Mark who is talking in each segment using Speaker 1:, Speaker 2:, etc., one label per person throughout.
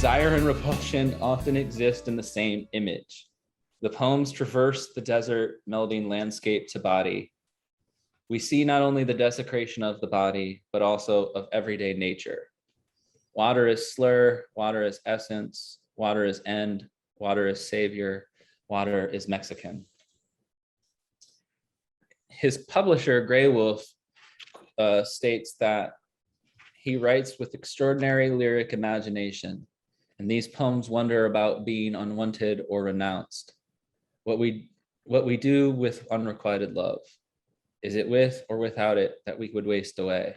Speaker 1: Desire and repulsion often exist in the same image. The poems traverse the desert, melding landscape to body. We see not only the desecration of the body, but also of everyday nature. Water is slur, water is essence, water is end, water is savior, water is Mexican. His publisher, Grey Wolf, states that he writes with extraordinary lyric imagination, and these poems wonder about being unwanted or renounced. What we do with unrequited love. Is it with or without it that we would waste away?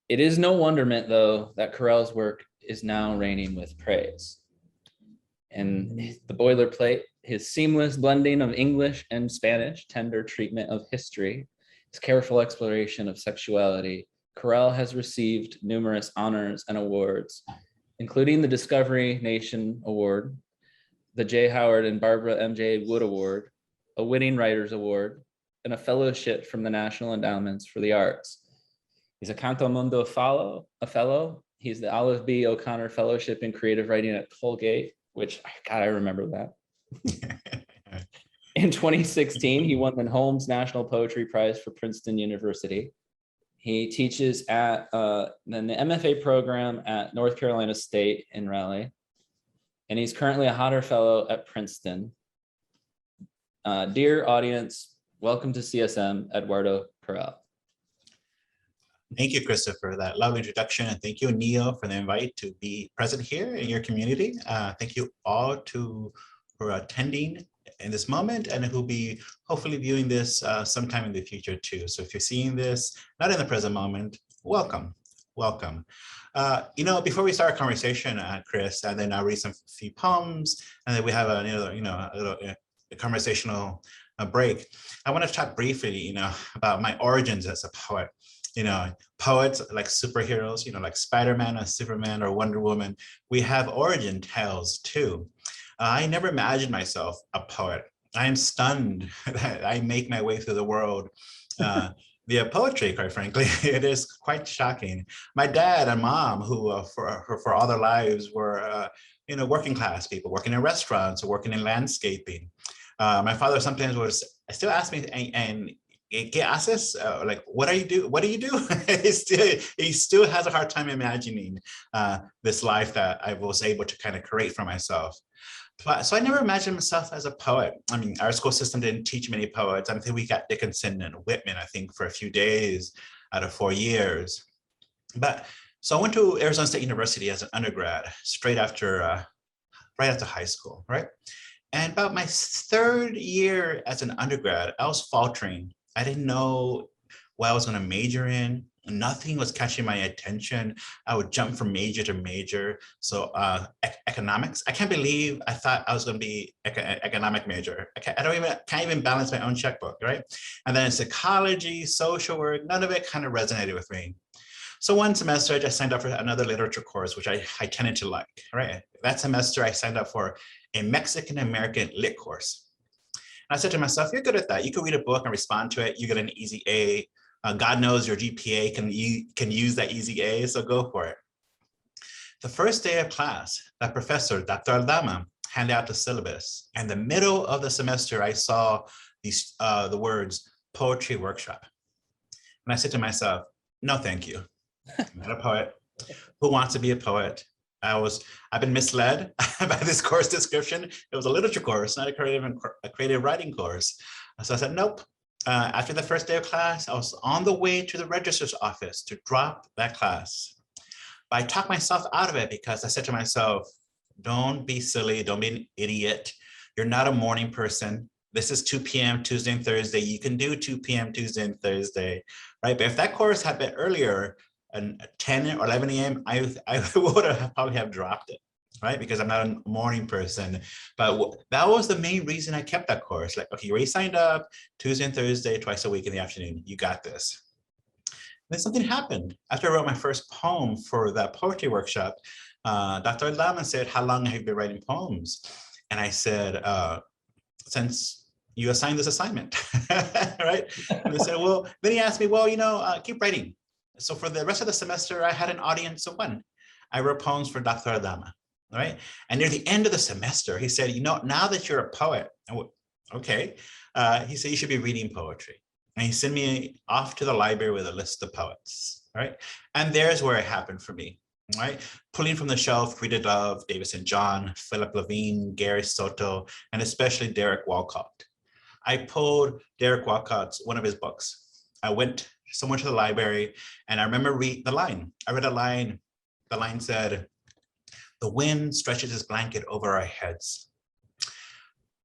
Speaker 1: It is no wonderment, though, that Corral's work is now reigning with praise. And the boilerplate, his seamless blending of English and Spanish, tender treatment of history, his careful exploration of sexuality, Corral has received numerous honors and awards, including the Discovery Nation Award, the J. Howard and Barbara M.J. Wood Award, a Winning Writers Award, and a fellowship from the National Endowments for the Arts. He's a Canto Mundo fellow. He's the Olive B. O'Connor Fellowship in Creative Writing at Colgate, which, God, I remember that. In 2016, he won the Holmes National Poetry Prize for Princeton University. He teaches at the MFA program at North Carolina State in Raleigh, and he's currently a Hodder Fellow at Princeton. Dear audience, welcome to CSM, Eduardo Corral.
Speaker 2: Thank you, Krista, for that lovely introduction, and thank you, Neil, for the invite to be present here in your community. Thank you all who are attending in this moment and who'll be hopefully viewing this sometime in the future too. So if you're seeing this, not in the present moment, welcome, welcome. Before we start our conversation, Chris, and then I'll read some few poems, and then we have a little conversational break. I want to talk briefly, about my origins as a poet. Poets like superheroes, like Spider-Man or Superman or Wonder Woman, we have origin tales too. I never imagined myself a poet. I am stunned that I make my way through the world via poetry, quite frankly. It is quite shocking. My dad and mom, who for all their lives were working class people, working in restaurants or working in landscaping. My father sometimes would still ask me, and get asked this, like, what do you do? What do you do? he still has a hard time imagining this life that I was able to kind of create for myself. So I never imagined myself as a poet. I mean, our school system didn't teach many poets. I think we got Dickinson and Whitman, I think, for a few days out of 4 years. So I went to Arizona State University as an undergrad, right after high school, right? And about my third year as an undergrad, I was faltering. I didn't know what I was going to major in. Nothing was catching my attention. I would jump from major to major. So economics, I can't believe I thought I was going to be economic major. Can't even balance my own checkbook, right? And then psychology, social work, none of it kind of resonated with me. So one semester I just signed up for another literature course, which I tended to like, right? That semester I signed up for a Mexican-American lit course. And I said to myself, you're good at that. You can read a book and respond to it. You get an easy A. God knows your GPA can use that easy A, so go for it. The first day of class, that professor, Dr. Aldama, handed out the syllabus. And in the middle of the semester, I saw the words, poetry workshop. And I said to myself, no, thank you. I'm not a poet. Who wants to be a poet? I've been misled by this course description. It was a literature course, not a creative writing course. So I said, nope. After the first day of class, I was on the way to the registrar's office to drop that class. But I talked myself out of it because I said to myself, don't be silly, don't be an idiot. You're not a morning person. This is 2 p.m. Tuesday and Thursday. You can do 2 p.m. Tuesday and Thursday, right? But if that course had been earlier, and 10 or 11 a.m., I would probably have dropped it, right? Because I'm not a morning person. But that was the main reason I kept that course. Like, okay, you already signed up Tuesday and Thursday, twice a week in the afternoon. You got this. Then something happened. After I wrote my first poem for that poetry workshop, Dr. Adlaman said, how long have you been writing poems? And I said, since you assigned this assignment, right? And they said, well, then he asked me, well, keep writing. So for the rest of the semester, I had an audience of one. I wrote poems for Dr. Adama, right? And near the end of the semester, he said, now that you're a poet, okay, he said, you should be reading poetry. And he sent me off to the library with a list of poets, right? And there's where it happened for me, right? Pulling from the shelf, Rita Dove, David St. John, Philip Levine, Gary Soto, and especially Derek Walcott. I pulled Derek Walcott's, one of his books. I went somewhere to the library and I remember read the line. I read a line, the line said, "The wind stretches his blanket over our heads."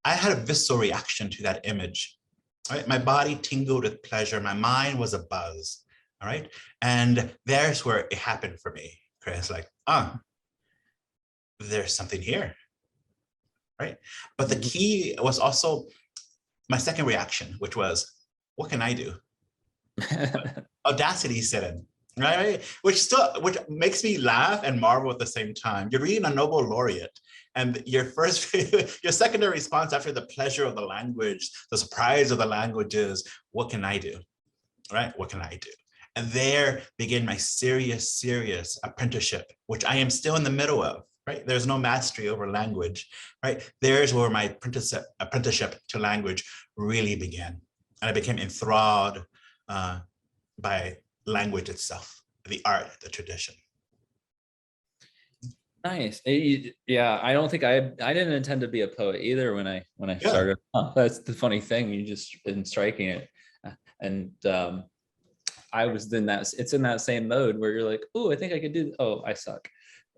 Speaker 2: I had a visceral reaction to that image. Right? My body tingled with pleasure. My mind was abuzz. All right. And there's where it happened for me. Chris, like, there's something here. Right. But the key was also my second reaction, which was, what can I do? Audacity set in. Right. Which makes me laugh and marvel at the same time. You're reading a Nobel laureate. And your secondary response after the pleasure of the language, the surprise of the language is, what can I do? Right? What can I do? And there began my serious apprenticeship, which I am still in the middle of, right? There's no mastery over language, right? There's where my apprenticeship to language really began. And I became enthralled by language itself, the art, the tradition.
Speaker 1: Nice. Yeah, I don't think I didn't intend to be a poet either when I started. That's the funny thing. You just been striking it, and I was in that. It's in that same mode where you're like, oh, I think I could do. Oh, I suck.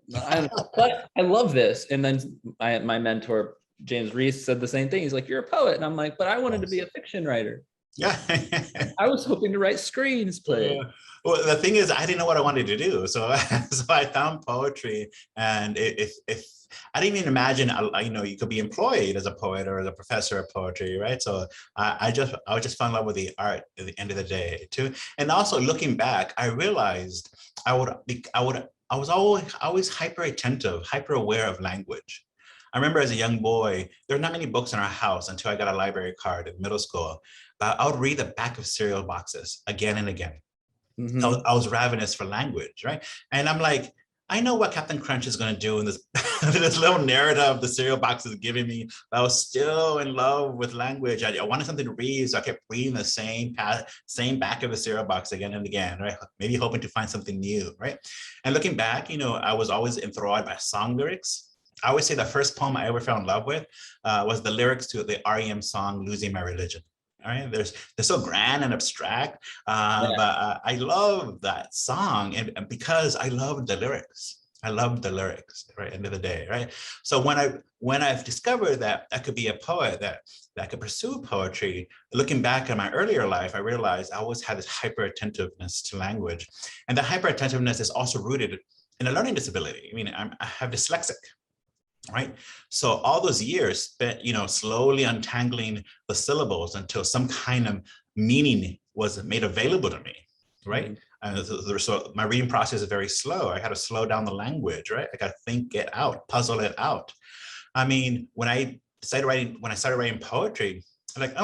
Speaker 1: But I love this. And then my mentor James Reese said the same thing. He's like, you're a poet, and I'm like, but I wanted to be a fiction writer.
Speaker 2: Yeah.
Speaker 1: I was hoping to write screenplays.
Speaker 2: Well, the thing is, I didn't know what I wanted to do. So I found poetry, and if I didn't even imagine, you could be employed as a poet or as a professor of poetry, right? So I just fell in love with the art at the end of the day too. And also looking back, I realized I was always hyper attentive, hyper aware of language. I remember as a young boy, there were not many books in our house until I got a library card in middle school. But I would read the back of cereal boxes again and again.
Speaker 1: Mm-hmm.
Speaker 2: I was ravenous for language, right? And I'm like, I know what Captain Crunch is going to do in this, this little narrative the cereal box is giving me. But I was still in love with language. I wanted something to read, so I kept reading the same back of the cereal box again and again, right? Maybe hoping to find something new, right? And looking back, I was always enthralled by song lyrics. I always say the first poem I ever fell in love with was the lyrics to the REM song "Losing My Religion." All right, they're so grand and abstract, but I love that song, and because I love the lyrics. I love the lyrics, right? End of the day, right? So when I've discovered that I could be a poet, that I could pursue poetry, looking back at my earlier life, I realized I always had this hyper attentiveness to language, and the hyper attentiveness is also rooted in a learning disability. I mean, I have dyslexic. Right. So all those years spent, slowly untangling the syllables until some kind of meaning was made available to me. Right. Mm-hmm. So my reading process is very slow. I had to slow down the language. Right. I got to think it out, puzzle it out. I mean, when I started writing poetry, I'm like,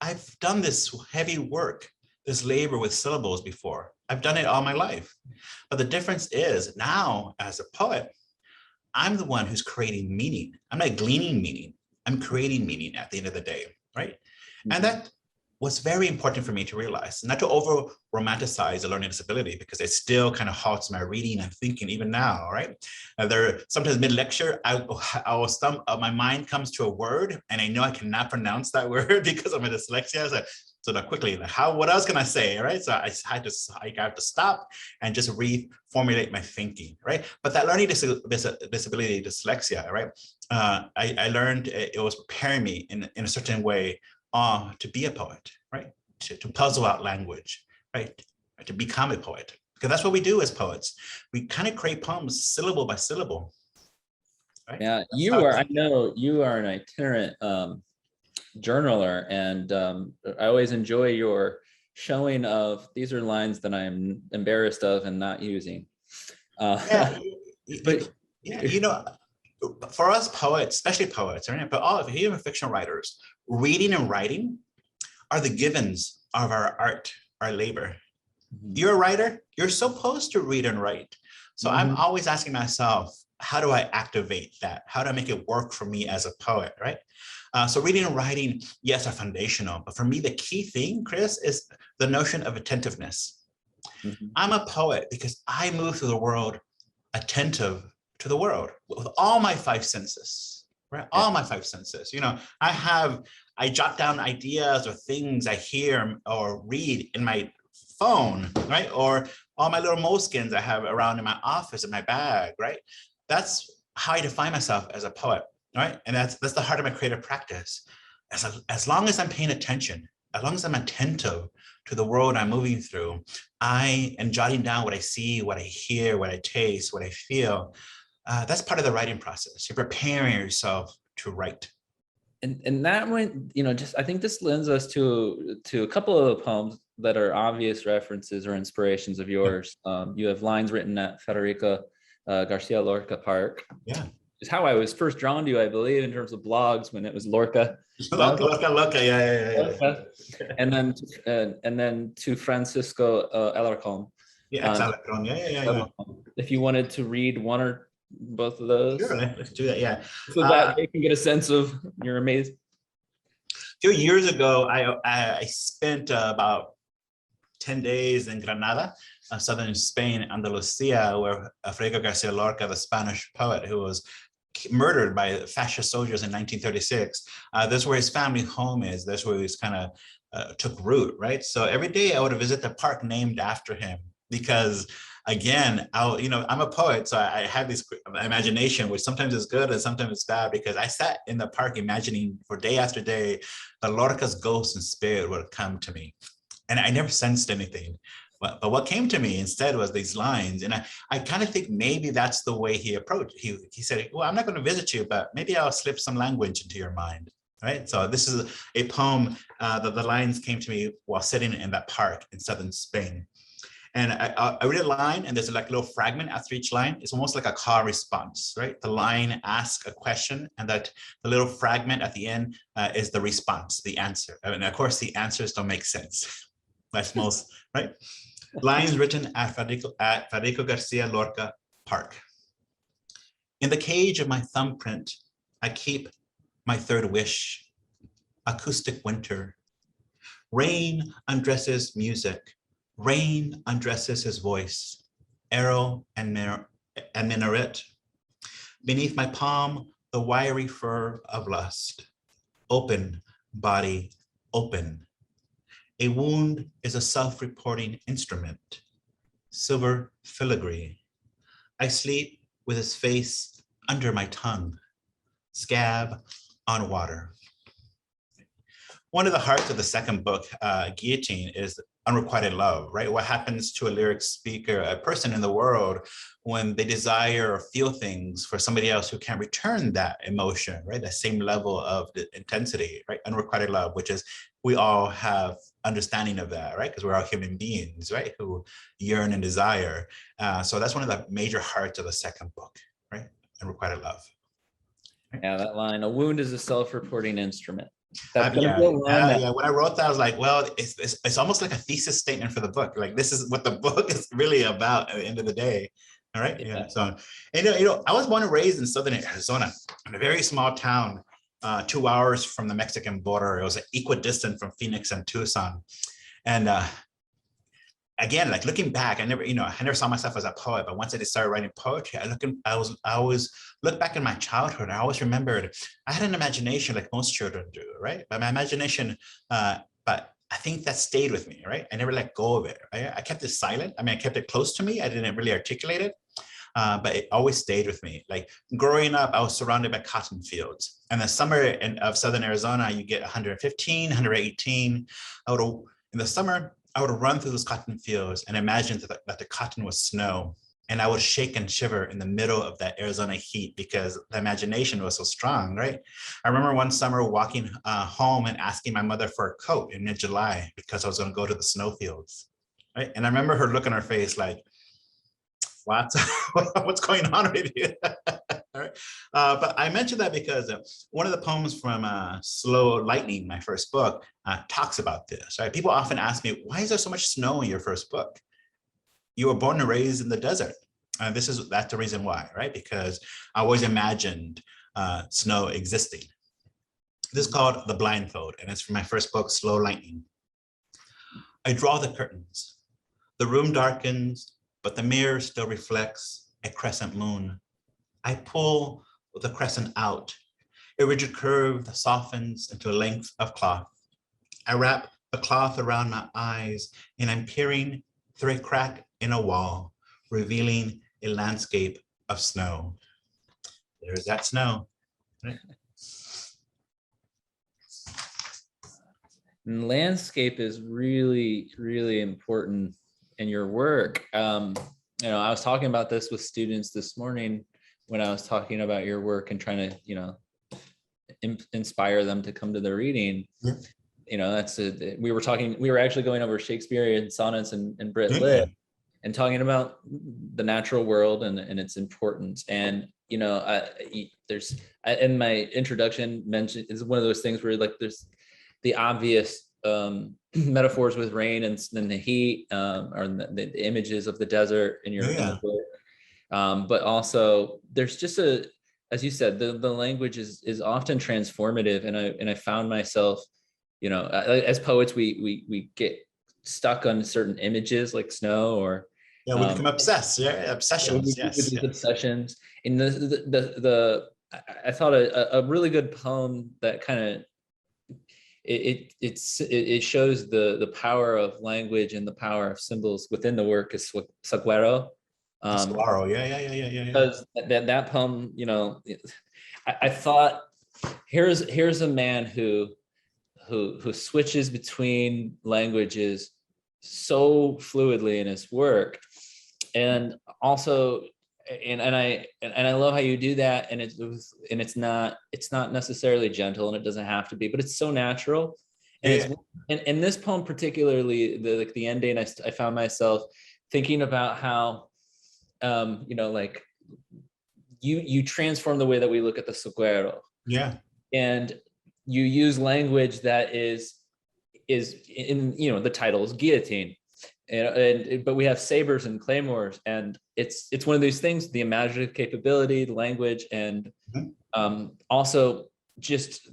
Speaker 2: I've done this heavy work, this labor with syllables before. I've done it all my life. But the difference is now as a poet, I'm the one who's creating meaning. I'm not gleaning meaning. I'm creating meaning at the end of the day, right? Mm-hmm. And that was very important for me to realize, not to over romanticize a learning disability, because it still kind of halts my reading and thinking even now, right? Sometimes mid-lecture, my mind comes to a word and I know I cannot pronounce that word because of my dyslexia. So that quickly, what else can I say, right? So I have to stop and just reformulate my thinking, right? But that learning disability, dyslexia, right? I learned it was preparing me in a certain way to be a poet, right? To puzzle out language, right? To become a poet, because that's what we do as poets. We kind of create poems syllable by syllable. Right?
Speaker 1: Yeah, I know you are an itinerant journaler, and I always enjoy your showing of these are lines that I'm embarrassed of and not using.
Speaker 2: But for us poets, especially poets, right? But even fictional writers, reading and writing are the givens of our art, our labor. Mm-hmm. You're a writer, you're supposed to read and write. So I'm always asking myself, how do I activate that? How do I make it work for me as a poet, right? So reading and writing, yes, are foundational. But for me, the key thing, Chris, is the notion of attentiveness. I'm a poet because I move through the world attentive to the world with all my five senses, right? All my five senses. You know, I jot down ideas or things I hear or read in my phone, right? Or all my little moleskins I have around in my office, in my bag, right? That's how I define myself as a poet, right? And that's the heart of my creative practice. As long as I'm paying attention, as long as I'm attentive to the world I'm moving through, I am jotting down what I see, what I hear, what I taste, what I feel. That's part of the writing process. You're preparing yourself to write.
Speaker 1: And that went, you know, just I think this lends us to a couple of the poems that are obvious references or inspirations of yours. You have lines written at Federico Garcia Lorca Park.
Speaker 2: Yeah.
Speaker 1: Is how I was first drawn to you, I believe, in terms of blogs when it was Lorca.
Speaker 2: Lorca, yeah.
Speaker 1: And then to Francisco Alarcon.
Speaker 2: Yeah, Alarcon, yeah.
Speaker 1: If you wanted to read one or both of those.
Speaker 2: Sure, let's do that, yeah.
Speaker 1: So that they can get a sense of your amazing.
Speaker 2: A few years ago, I spent about 10 days in Granada, southern Spain, Andalusia, where Federico Garcia Lorca, the Spanish poet who was murdered by fascist soldiers in 1936. That's where his family home is. That's where he's kind of took root, right? So every day I would visit the park named after him because, again, I'm a poet, so I have this imagination, which sometimes is good and sometimes it's bad, because I sat in the park imagining for day after day that Lorca's ghost and spirit would come to me. And I never sensed anything. But what came to me instead was these lines. And I kind of think maybe that's the way he approached. He said, well, I'm not going to visit you, but maybe I'll slip some language into your mind. Right. So this is a poem that the lines came to me while sitting in that park in southern Spain. And I read a line, and there's like a little fragment after each line. It's almost like a call response, right? The line asks a question, and that the little fragment at the end is the response, the answer. And of course, the answers don't make sense. That's most, right? Lines written at Federico Garcia Lorca Park. In the cage of my thumbprint, I keep my third wish, acoustic winter. Rain undresses music. Rain undresses his voice, arrow and minaret. Beneath my palm, the wiry fur of lust. Open, body, open. A wound is a self-reporting instrument. Silver filigree. I sleep with his face under my tongue. Scab on water. One of the hearts of the second book, Guillotine, is unrequited love, right? What happens to a lyric speaker, a person in the world, when they desire or feel things for somebody else who can't return that emotion, right? That same level of the intensity, right? Unrequited love, which is, we all have understanding of that, right? Because we're all human beings, right? Who yearn and desire. So that's one of the major hearts of the second book, right? Unrequited love.
Speaker 1: Right? Yeah, that line, a wound is a self-reporting instrument.
Speaker 2: When I wrote that, I was like, well, it's almost like a thesis statement for the book. Like, this is what the book is really about at the end of the day. All right. Yeah. So, and, I was born and raised in southern Arizona, in a very small town, 2 hours from the Mexican border. It was equidistant from Phoenix and Tucson. And again, like looking back, I never saw myself as a poet, but once I started writing poetry, I always look back in my childhood. I always remembered I had an imagination like most children do, right? But my imagination, but I think that stayed with me, right? I never let go of it. I kept it silent. I kept it close to me. I didn't really articulate it, but it always stayed with me. Like growing up, I was surrounded by cotton fields. And the summer of southern Arizona, you get 115, 118. In the summer, I would run through those cotton fields and imagine that the cotton was snow. And I would shake and shiver in the middle of that Arizona heat because the imagination was so strong, right? I remember one summer walking home and asking my mother for a coat in mid-July because I was going to go to the snowfields, right? And I remember her look on her face like, what's going on with you? All right. But I mentioned that because one of the poems from Slow Lightning, my first book, talks about this, right? People often ask me, why is there so much snow in your first book? You were born and raised in the desert. And that's the reason why, right? Because I always imagined snow existing. This is called The Blindfold, and it's from my first book, Slow Lightning. I draw the curtains. The room darkens, but the mirror still reflects a crescent moon. I pull the crescent out. A rigid curve that softens into a length of cloth. I wrap the cloth around my eyes, and I'm peering through a crack in a wall, revealing a landscape of snow. There's that snow. Right?
Speaker 1: And landscape is really, really important in your work. I was talking about this with students this morning when I was talking about your work and trying to, inspire them to come to the reading. Yeah. We were actually going over Shakespearean sonnets and Brit Lit and talking about the natural world and its importance. And, in my introduction mentioned, it's one of those things where like there's the obvious metaphors with rain and the heat, or the images of the desert in your in the book. But also there's just as you said, the language is often transformative, and I found myself, as poets, we get stuck on certain images like snow, or
Speaker 2: we become obsessed. Obsessions.
Speaker 1: Yes, these obsessions. And I thought a really good poem that kind of it shows the power of language and the power of symbols within the work is Saguaro. Because that poem, I thought here's a man who switches between languages so fluidly in his work, and also and I love how you do that, and it's not necessarily gentle, and it doesn't have to be, but it's so natural. And in this poem particularly, the ending, I found myself thinking about how you transform the way that we look at the Saguaro. Yeah. And you use language that is in, the title is guillotine. But we have sabers and claymores, and it's one of these things, the imaginative capability, the language, and also just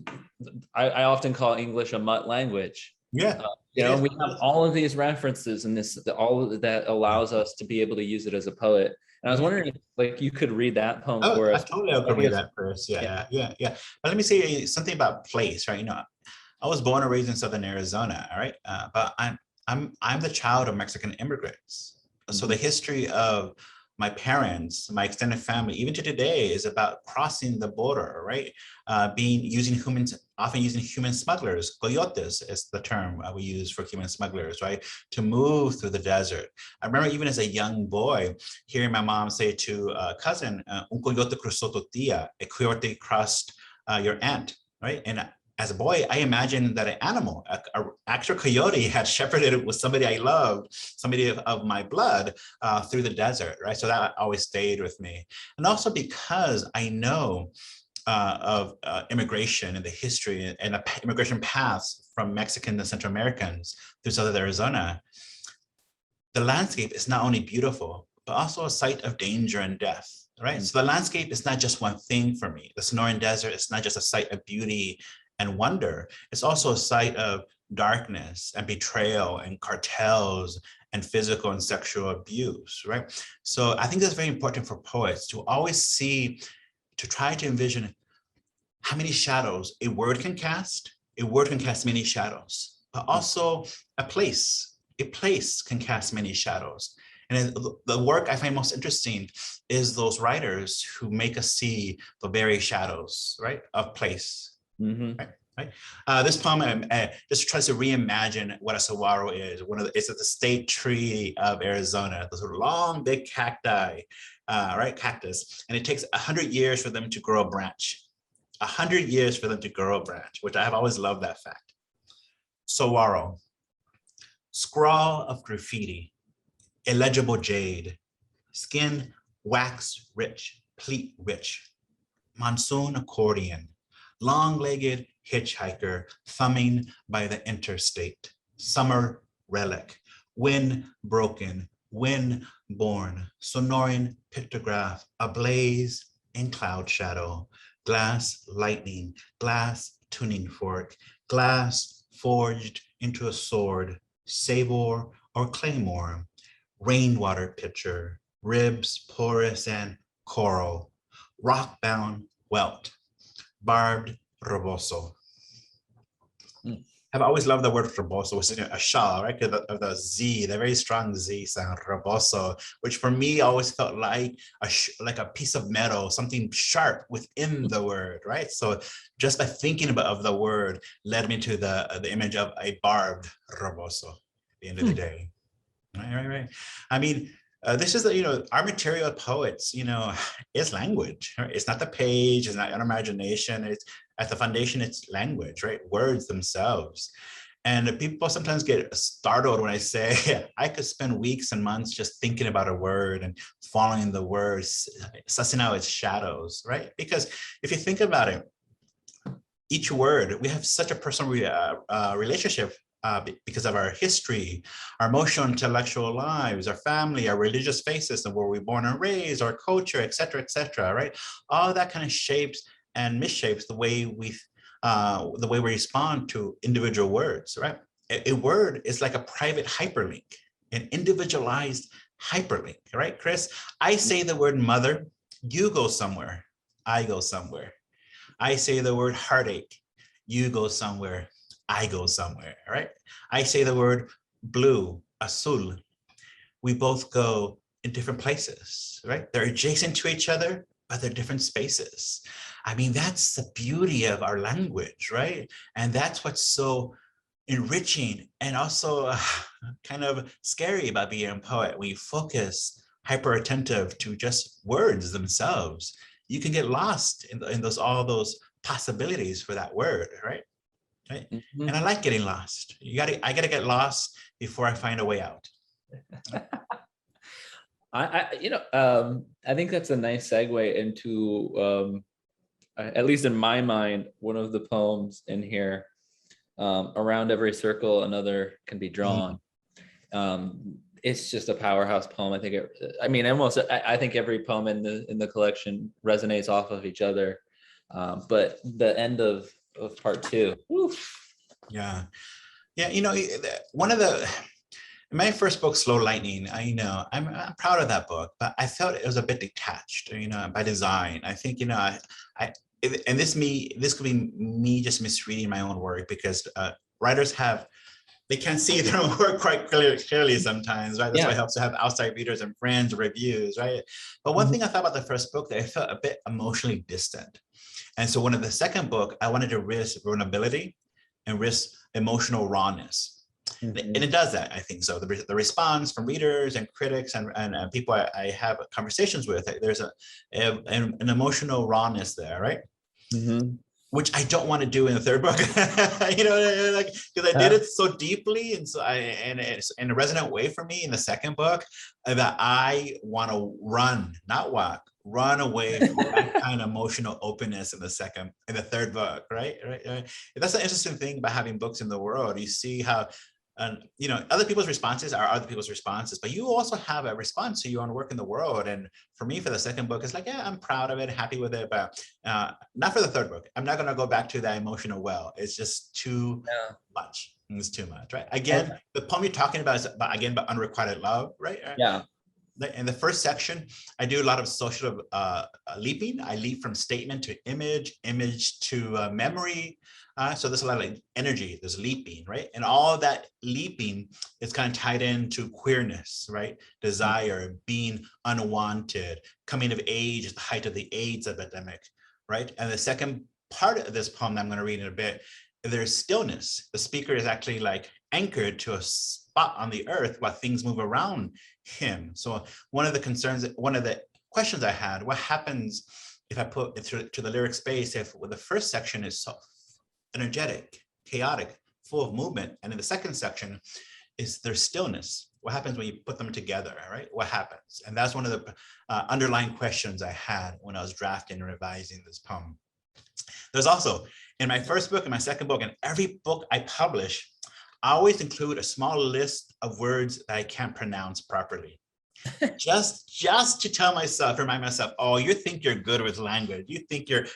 Speaker 1: I often call English a mutt language. Yeah. We have all of these references, and all of that allows us to be able to use it as a poet. And I was wondering if you could read that poem for us.
Speaker 2: I could read that for us. Yeah. But let me say something about place, right? I was born and raised in Southern Arizona, all right? But I'm the child of Mexican immigrants. So the history of my parents, my extended family, even to today, is about crossing the border, right? Often using human smugglers. Coyotes is the term we use for human smugglers, right? To move through the desert. I remember even as a young boy, hearing my mom say to a cousin, "Un coyote cruzó tu tía," a coyote crossed your aunt, right? And as a boy, I imagined that an animal, an actual coyote, had shepherded with somebody I loved, somebody of my blood, through the desert, right? So that always stayed with me. And also because I know of immigration and the history and the immigration paths from Mexican and Central Americans through Southern Arizona, the landscape is not only beautiful, but also a site of danger and death, right? So the landscape is not just one thing for me. The Sonoran Desert is not just a site of beauty and wonder. It's also a site of darkness and betrayal and cartels and physical and sexual abuse, right? So I think that's very important for poets to always to try to envision how many shadows a word can cast. A word can cast many shadows, but also a place can cast many shadows. And the work I find most interesting is those writers who make us see the very shadows, right, of place. Mm-hmm. Right. This poem just tries to reimagine what a saguaro is. It's the state tree of Arizona, those long, big cacti, right, cactus, and it takes 100 years for them to grow a branch. 100 years for them to grow a branch, which I have always loved that fact. Saguaro, scrawl of graffiti, illegible jade, skin wax rich, pleat rich, monsoon accordion, long-legged hitchhiker thumbing by the interstate, summer relic, wind broken, wind born, sonoran pictograph, ablaze in cloud shadow, glass lightning, glass tuning fork, glass forged into a sword, sabre or claymore, rainwater pitcher, ribs porous and coral, rock-bound welt, barbed reboso.
Speaker 1: Mm.
Speaker 2: I've always loved the word reboso, which is a shah, right? Because of the Z, the very strong Z sound, reboso, which for me always felt like like a piece of metal, something sharp within the word, right? So just by thinking of the word led me to the image of a barbed reboso at the end of the day. Right. I mean, this is our material poets, is language. Right? It's not the page, it's not an imagination. It's at the foundation, it's language, right? Words themselves. And people sometimes get startled when I say I could spend weeks and months just thinking about a word and following the words, sussing out its shadows, right? Because if you think about it, each word, we have such a personal relationship because of our history, our emotional, intellectual lives, our family, our religious faiths, and where we're born and raised, our culture, et cetera, right? All that kind of shapes and misshapes the way we respond to individual words, right? A word is like a private hyperlink, an individualized hyperlink, right, Chris? I say the word mother, you go somewhere, I go somewhere. I say the word heartache, you go somewhere, I go somewhere, right? I say the word blue, azul, we both go in different places, right? They're adjacent to each other, but they're different spaces. I mean, that's the beauty of our language, right? And that's what's so enriching and also kind of scary about being a poet. When you focus hyper attentive to just words themselves, you can get lost in all those possibilities for that word, right?
Speaker 1: Mm-hmm.
Speaker 2: And I like getting lost. I gotta get lost before I find a way out.
Speaker 1: I think that's a nice segue into, at least in my mind, one of the poems in here. Around every circle, another can be drawn. It's just a powerhouse poem. I think every poem in the collection resonates off of each other. But the end of part two. Oof.
Speaker 2: Yeah. One of the my first book, Slow Lightning, I'm proud of that book, but I felt it was a bit detached, by design. I think, and this could be me just misreading my own work, because writers they can't see their own work quite clearly sometimes, right? That's why it helps to have outside readers and friends, reviews, right? But one thing I thought about the first book, that I felt a bit emotionally distant. And so when in the second book, I wanted to risk vulnerability and risk emotional rawness. And it does that, I think so. The response from readers and critics and people I have conversations with, there's an emotional rawness there, right?
Speaker 1: Mm-hmm.
Speaker 2: Which I don't want to do in the third book, because I did it so deeply and it's in a resonant way for me in the second book, that I want to run away from that kind of emotional openness in the third book, right? That's an interesting thing about having books in the world. You see how, other people's responses are other people's responses, but you also have a response to your own work in the world. And for me, for the second book, it's like, yeah, I'm proud of it, happy with it, but not for the third book. I'm not going to go back to that emotional well. It's just too much. It's too much, right? Again, the poem you're talking about is about unrequited love, right?
Speaker 1: Yeah.
Speaker 2: In the first section, I do a lot of social leaping. I leap from statement to image to memory. So there's a lot of energy, there's leaping, right? And all of that leaping is kind of tied into queerness, right? Desire, being unwanted, coming of age at the height of the AIDS epidemic, right? And the second part of this poem that I'm going to read in a bit, there's stillness. The speaker is actually like anchored to a spot on the earth while things move around him. So one of the questions I had, what happens if I put it to the lyric space, if the first section is so energetic, chaotic, full of movement, and in the second section is their stillness? What happens when you put them together, right? What happens? And that's one of the underlying questions I had when I was drafting and revising this poem. There's also, in my first book and my second book, and every book I publish, I always include a small list of words that I can't pronounce properly. just to tell myself, remind myself, oh, you think you're good with language. You think you're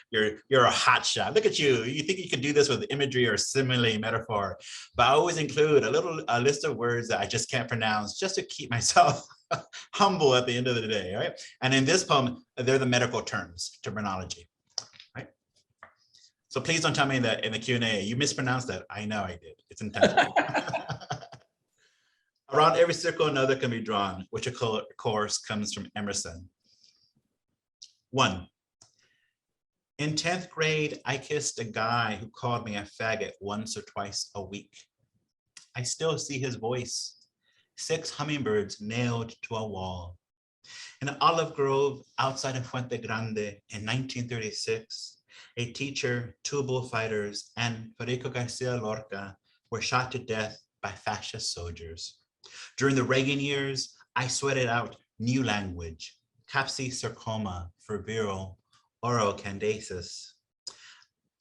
Speaker 2: a hot shot. Look at you. You think you can do this with imagery or simile, metaphor. But I always include a list of words that I just can't pronounce, just to keep myself humble at the end of the day, right? And in this poem, they're the medical terms, terminology, right? So please don't tell me that in the Q&A, you mispronounced that. I know I did. It's intentional. Around every circle, another can be drawn, which of course comes from Emerson. 1. In 10th grade, I kissed a guy who called me a faggot once or twice a week. I still see his voice. 6 hummingbirds nailed to a wall. In an olive grove outside of Fuente Grande in 1936, a teacher, 2 bullfighters, and Federico Garcia Lorca were shot to death by fascist soldiers. During the Reagan years, I sweated out new language, capsicircoma for viral orocandidiasis.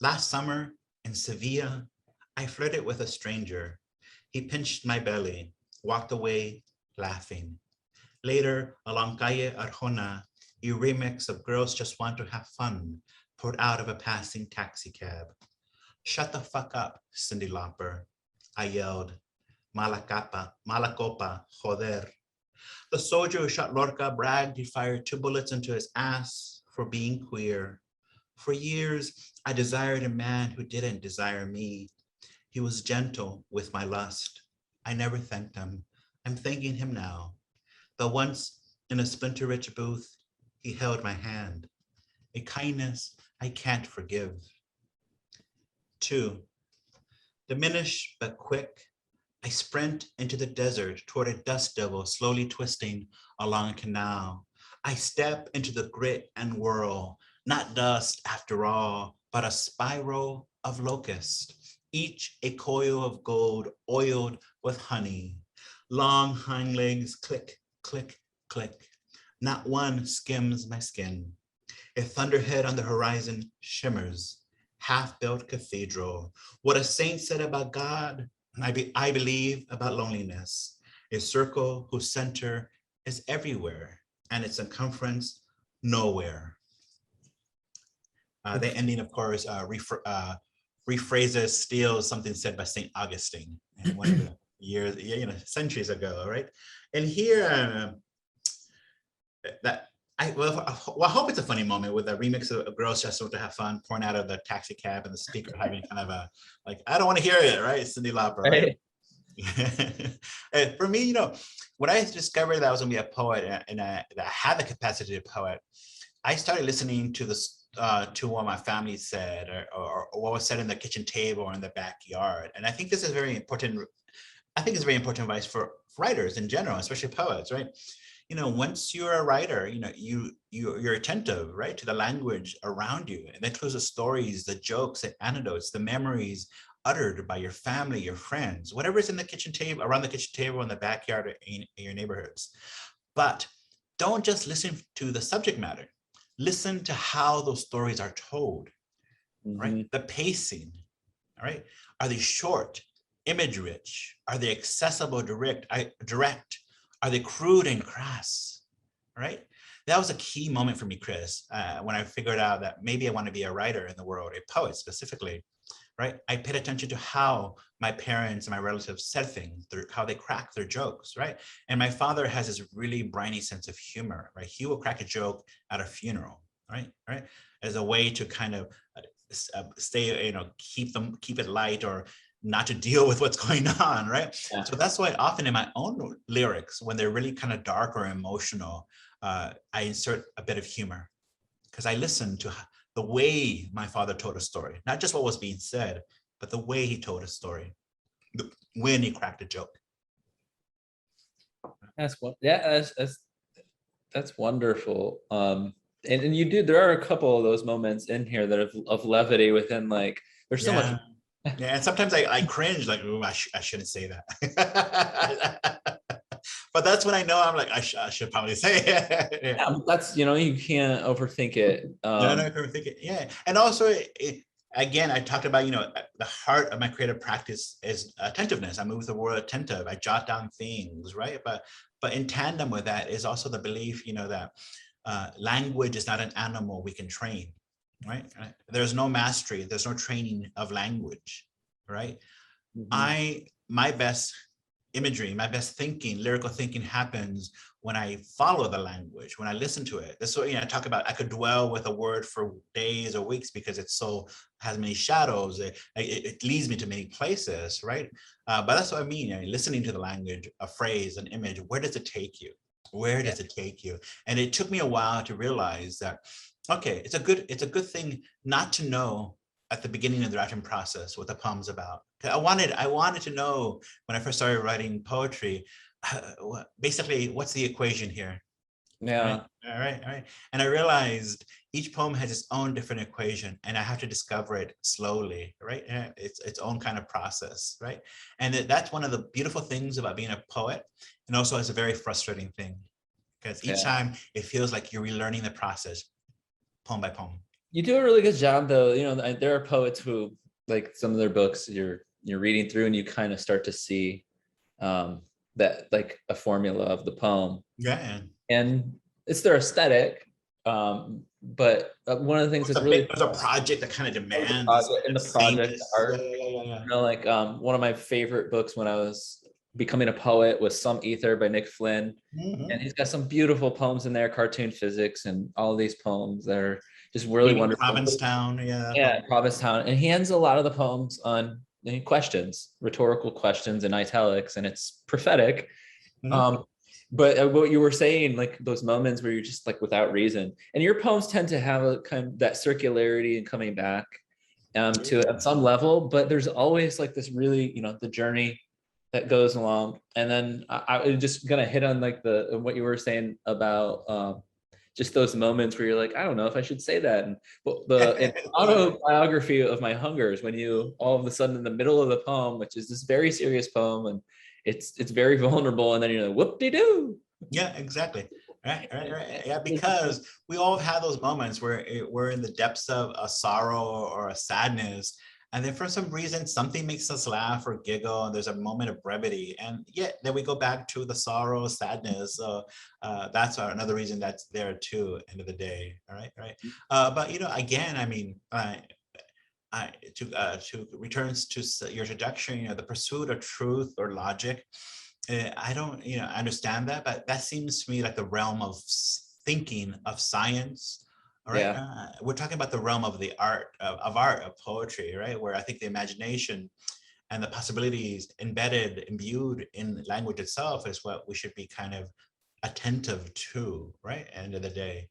Speaker 2: Last summer in Sevilla, I flirted with a stranger. He pinched my belly, walked away laughing. Later, along Calle Arjona, a remix of Girls Just Want to Have Fun poured out of a passing taxi cab. Shut the fuck up, Cyndi Lauper, I yelled. Mala copa, joder. The soldier who shot Lorca bragged he fired 2 bullets into his ass for being queer. For years, I desired a man who didn't desire me. He was gentle with my lust. I never thanked him. I'm thanking him now. Though once in a splinter-rich booth, he held my hand. A kindness I can't forgive. 2. Diminished but quick, I sprint into the desert toward a dust devil slowly twisting along a canal. I step into the grit and whirl, not dust after all, but a spiral of locust, each a coil of gold oiled with honey. Long hind legs click, click, click. Not one skims my skin. A thunderhead on the horizon shimmers, half-built cathedral. What a saint said about God, I believe about loneliness, a circle whose center is everywhere and its circumference nowhere. The ending, of course, rephrases, steals something said by St. Augustine in one of the years, centuries ago, right? And here, I hope it's a funny moment with a remix of Girls Just Want to Have Fun pouring out of the taxi cab and the speaker having kind of a, like, I don't want to hear it, right? Cyndi Lauper, right? For me, when I discovered that I was gonna be a poet and that I had the capacity to poet, I started listening to this, to what my family said or what was said in the kitchen table or in the backyard. And I think this is very important. I think it's very important advice for writers in general, especially poets, right? Once you're a writer, you're attentive, right, to the language around you, and that includes the stories, the jokes, the anecdotes, the memories uttered by your family, your friends, whatever's in the kitchen table, around the kitchen table, in the backyard, or in your neighborhoods. But don't just listen to the subject matter. Listen to how those stories are told, right? The pacing, all right? Are they short, image-rich? Are they accessible, direct? Are they crude and crass, right? That was a key moment for me, Chris, when I figured out that maybe I want to be a writer in the world, a poet specifically, right? I paid attention to how my parents and my relatives said things, how they cracked their jokes, right? And my father has this really briny sense of humor, right? He will crack a joke at a funeral, right? As a way to kind of stay, keep it light or not to deal with what's going on, right? Yeah. So that's why often in my own lyrics, when they're really kind of dark or emotional, I insert a bit of humor because I listen to the way my father told a story, not just what was being said, but the way he told a story, when he cracked a joke.
Speaker 1: That's wonderful. And you do, there are a couple of those moments in here that of levity within, like, there's so much.
Speaker 2: Yeah, and sometimes I cringe, like, ooh, I shouldn't say that. But that's when I know I'm like, I should probably say it.
Speaker 1: Yeah, that's, you can't overthink it.
Speaker 2: No, overthink it. Yeah, and also again, I talked about, the heart of my creative practice is attentiveness. I move the word attentive. I jot down things, right? But in tandem with that is also the belief, that language is not an animal we can train, right? There's no mastery. There's no training of language, right? My best imagery, my best thinking, lyrical thinking happens when I follow the language, when I listen to it. That's what, I talk about. I could dwell with a word for days or weeks because it has many shadows. It leads me to many places, right? But that's what I mean. Listening to the language, a phrase, an image, where does it take you? Where does it take you? And it took me a while to realize that, okay, it's a good thing not to know at the beginning of the writing process what the poem's about. I wanted to know when I first started writing poetry, basically, what's the equation here?
Speaker 1: Yeah.
Speaker 2: All right. And I realized each poem has its own different equation, and I have to discover it slowly, right? It's its own kind of process, right? And that's one of the beautiful things about being a poet, and also it's a very frustrating thing because each time it feels like you're relearning the process, poem by poem.
Speaker 1: You do a really good job, though. There are poets who, like, some of their books you're reading through and you kind of start to see that, like, a formula of the poem.
Speaker 2: Yeah.
Speaker 1: And it's their aesthetic. But one of the things that's really,
Speaker 2: there's a project that kind of demands
Speaker 1: in the project art.
Speaker 2: Yeah.
Speaker 1: Like, one of my favorite books when I was becoming a poet was Some Ether by Nick Flynn. And he's got some beautiful poems in there, cartoon physics, and all of these poems that are just really wonderful.
Speaker 2: Provincetown,
Speaker 1: yeah, Provincetown. And he ends a lot of the poems on questions, rhetorical questions in italics, and it's prophetic. But what you were saying, like those moments where you're just like without reason, and your poems tend to have a kind of that circularity and coming back to at some level, but there's always like this really, the journey that goes along. And then I was just gonna hit on like what you were saying about just those moments where you're like, I don't know if I should say that. And the autobiography of my hungers, when you all of a sudden in the middle of the poem, which is this very serious poem, and it's very vulnerable, and then you're like, whoop-de-doo.
Speaker 2: Yeah, exactly. Right. Yeah, because we all have had those moments where we're in the depths of a sorrow or a sadness, and then for some reason something makes us laugh or giggle, and there's a moment of brevity, and yet then we go back to the sorrow, sadness. So that's another reason that's there too. End of the day. All right. But again, I mean, to returns to your introduction, the pursuit of truth or logic. I don't, understand that, but that seems to me like the realm of thinking, of science. All right. We're talking about the realm of the art, of poetry, right? Where I think the imagination and the possibilities imbued in language itself is what we should be kind of attentive to, right? End of the day,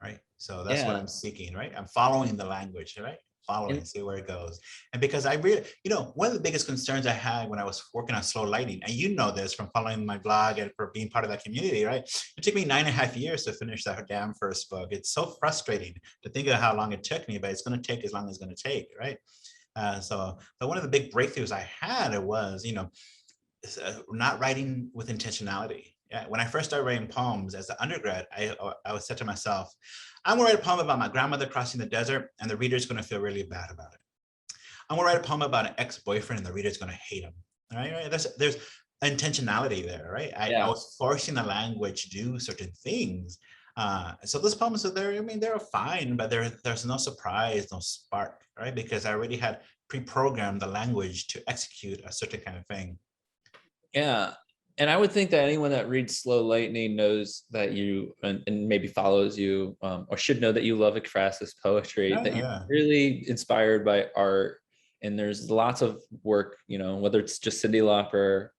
Speaker 2: right? So that's what I'm seeking, right? I'm following the language, right? Following, see where it goes. And because I really, one of the biggest concerns I had when I was working on Slow Lightning, and this from following my blog and for being part of that community, right? It took me 9.5 years to finish that damn first book. It's so frustrating to think of how long it took me, but it's going to take as long as it's going to take, right? So one of the big breakthroughs I had was, not writing with intentionality. Yeah, when I first started writing poems as an undergrad, I was said to myself, I'm gonna write a poem about my grandmother crossing the desert, and the reader's gonna feel really bad about it. I'm gonna write a poem about an ex-boyfriend, and the reader's gonna hate him. Right? There's intentionality there, right? I was forcing the language to do certain things. So those poems are there. I mean, they're fine, but there's no surprise, no spark, right? Because I already had pre-programmed the language to execute a certain kind of thing.
Speaker 1: Yeah. And I would think that anyone that reads Slow Lightning knows that you and maybe follows you, or should know that you love Ekphrasis poetry, that you're really inspired by art. And there's lots of work, whether it's just Cyndi Lauper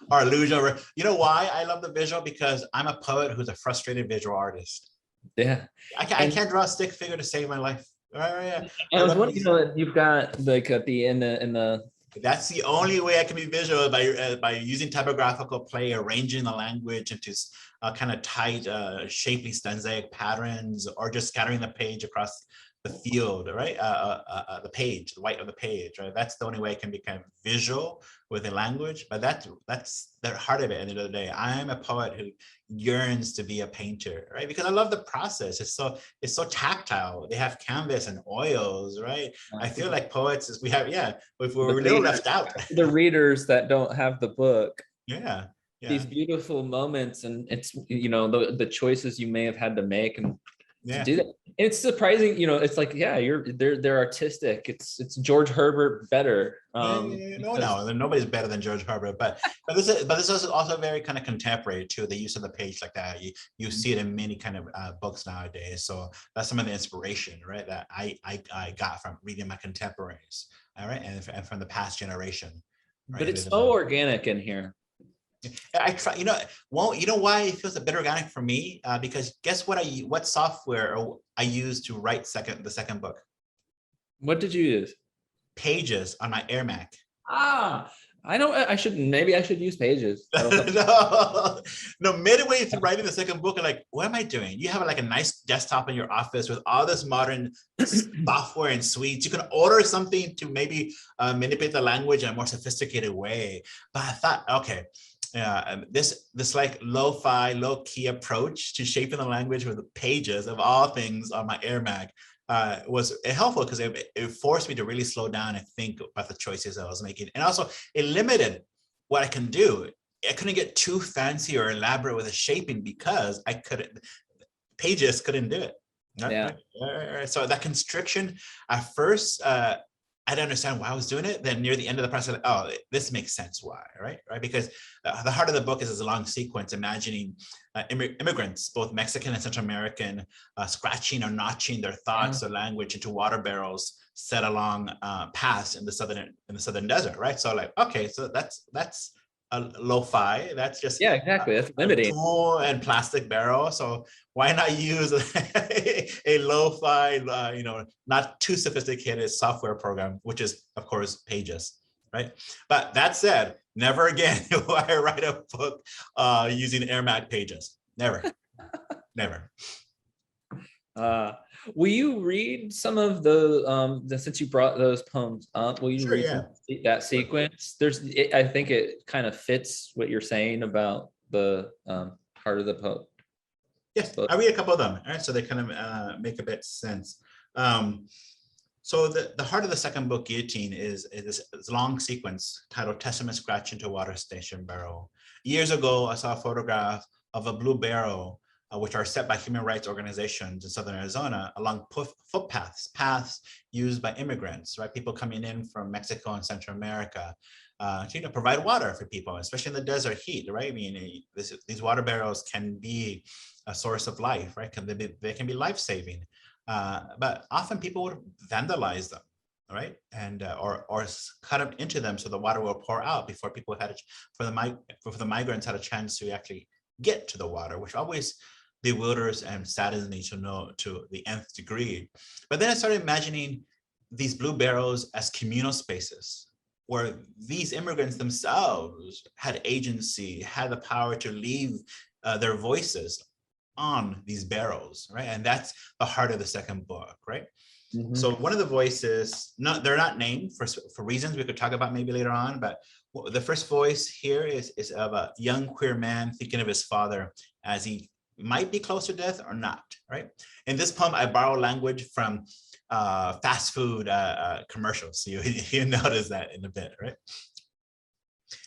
Speaker 2: or illusion. You know why I love the visual? Because I'm a poet who's a frustrated visual artist.
Speaker 1: Yeah.
Speaker 2: I can't draw a stick figure to save my life.
Speaker 1: And I was wondering, you've got like at the end in the
Speaker 2: that's the only way I can be visual, by using typographical play, arranging the language into kind of tight, shapely stanzaic patterns, or just scattering the page across the field, right? The page, the white of the page, right? That's the only way it can be kind of visual with a language, but that's the heart of it. At the end of the day, I'm a poet who yearns to be a painter, right? Because I love the process. It's so tactile. They have canvas and oils, right? I feel like poets is we have, yeah, if we're a little left out.
Speaker 1: The readers that don't have the book,
Speaker 2: Yeah. Yeah.
Speaker 1: these beautiful moments, and it's, you know, the choices you may have had to make and to
Speaker 2: Yeah.
Speaker 1: do that. It's surprising, you know, it's like, yeah, they're artistic. It's George Herbert better.
Speaker 2: No, nobody's better than George Herbert, but this is also very kind of contemporary too. The use of the page like that, you see it in many kind of books nowadays. So that's some of the inspiration, right, that I got from reading my contemporaries, all right, and from the past generation. Right?
Speaker 1: But it's so organic in here.
Speaker 2: I try, you know why it feels a bit organic for me? Because guess what software I used to write the second book?
Speaker 1: What did you use?
Speaker 2: Pages on my Air Mac.
Speaker 1: Maybe I should use Pages.
Speaker 2: No, midway through writing the second book, I'm like, what am I doing? You have like a nice desktop in your office with all this modern software and suites. You can order something to maybe manipulate the language in a more sophisticated way. But I thought, okay, this like lo-fi, low-key approach to shaping the language with Pages of all things on my Air Mac was helpful because it forced me to really slow down and think about the choices I was making. And also it limited what I can do. I couldn't get too fancy or elaborate with the shaping because Pages couldn't do it.
Speaker 1: Yeah.
Speaker 2: Right. So that constriction at first, I didn't understand why I was doing it. Then near the end of the process, oh, this makes sense why, right? Because the heart of the book is a long sequence imagining immigrants, both Mexican and Central American, scratching or notching their thoughts or language into water barrels set along paths in the southern desert, right? So like, okay, so that's a lo-fi. That's just
Speaker 1: exactly. That's limiting.
Speaker 2: Tool and plastic barrel. So why not use a lo-fi, not too sophisticated software program, which is of course Pages, right? But that said, never again will I write a book using Air Mac Pages. Never, never.
Speaker 1: Will you read some of the since you brought those poems up, will you read that sequence? I think it kind of fits what you're saying about the heart of the poem.
Speaker 2: Yes, I read a couple of them, all right? So they kind of make a bit sense. So the heart of the second book, Guillotine, is this long sequence titled Testament Scratch into Water Station Barrel. Years ago, I saw a photograph of a blue barrel which are set by human rights organizations in Southern Arizona along footpaths, paths used by immigrants, right? People coming in from Mexico and Central America to provide water for people, especially in the desert heat, right? I mean, these water barrels can be a source of life, right? They can be life-saving, but often people would vandalize them, right? And or cut them into them so the water will pour out before people for the migrants had a chance to actually get to the water, which always bewilders and saddens me to the nth degree. But then I started imagining these blue barrels as communal spaces where these immigrants themselves had agency, had the power to leave their voices on these barrels, right? And that's the heart of the second book, right? Mm-hmm. So one of the voices, they're not named for reasons we could talk about maybe later on, but the first voice here is of a young queer man thinking of his father as he might be close to death or not, right? In this poem, I borrow language from fast food commercials. So you notice that in a bit, right?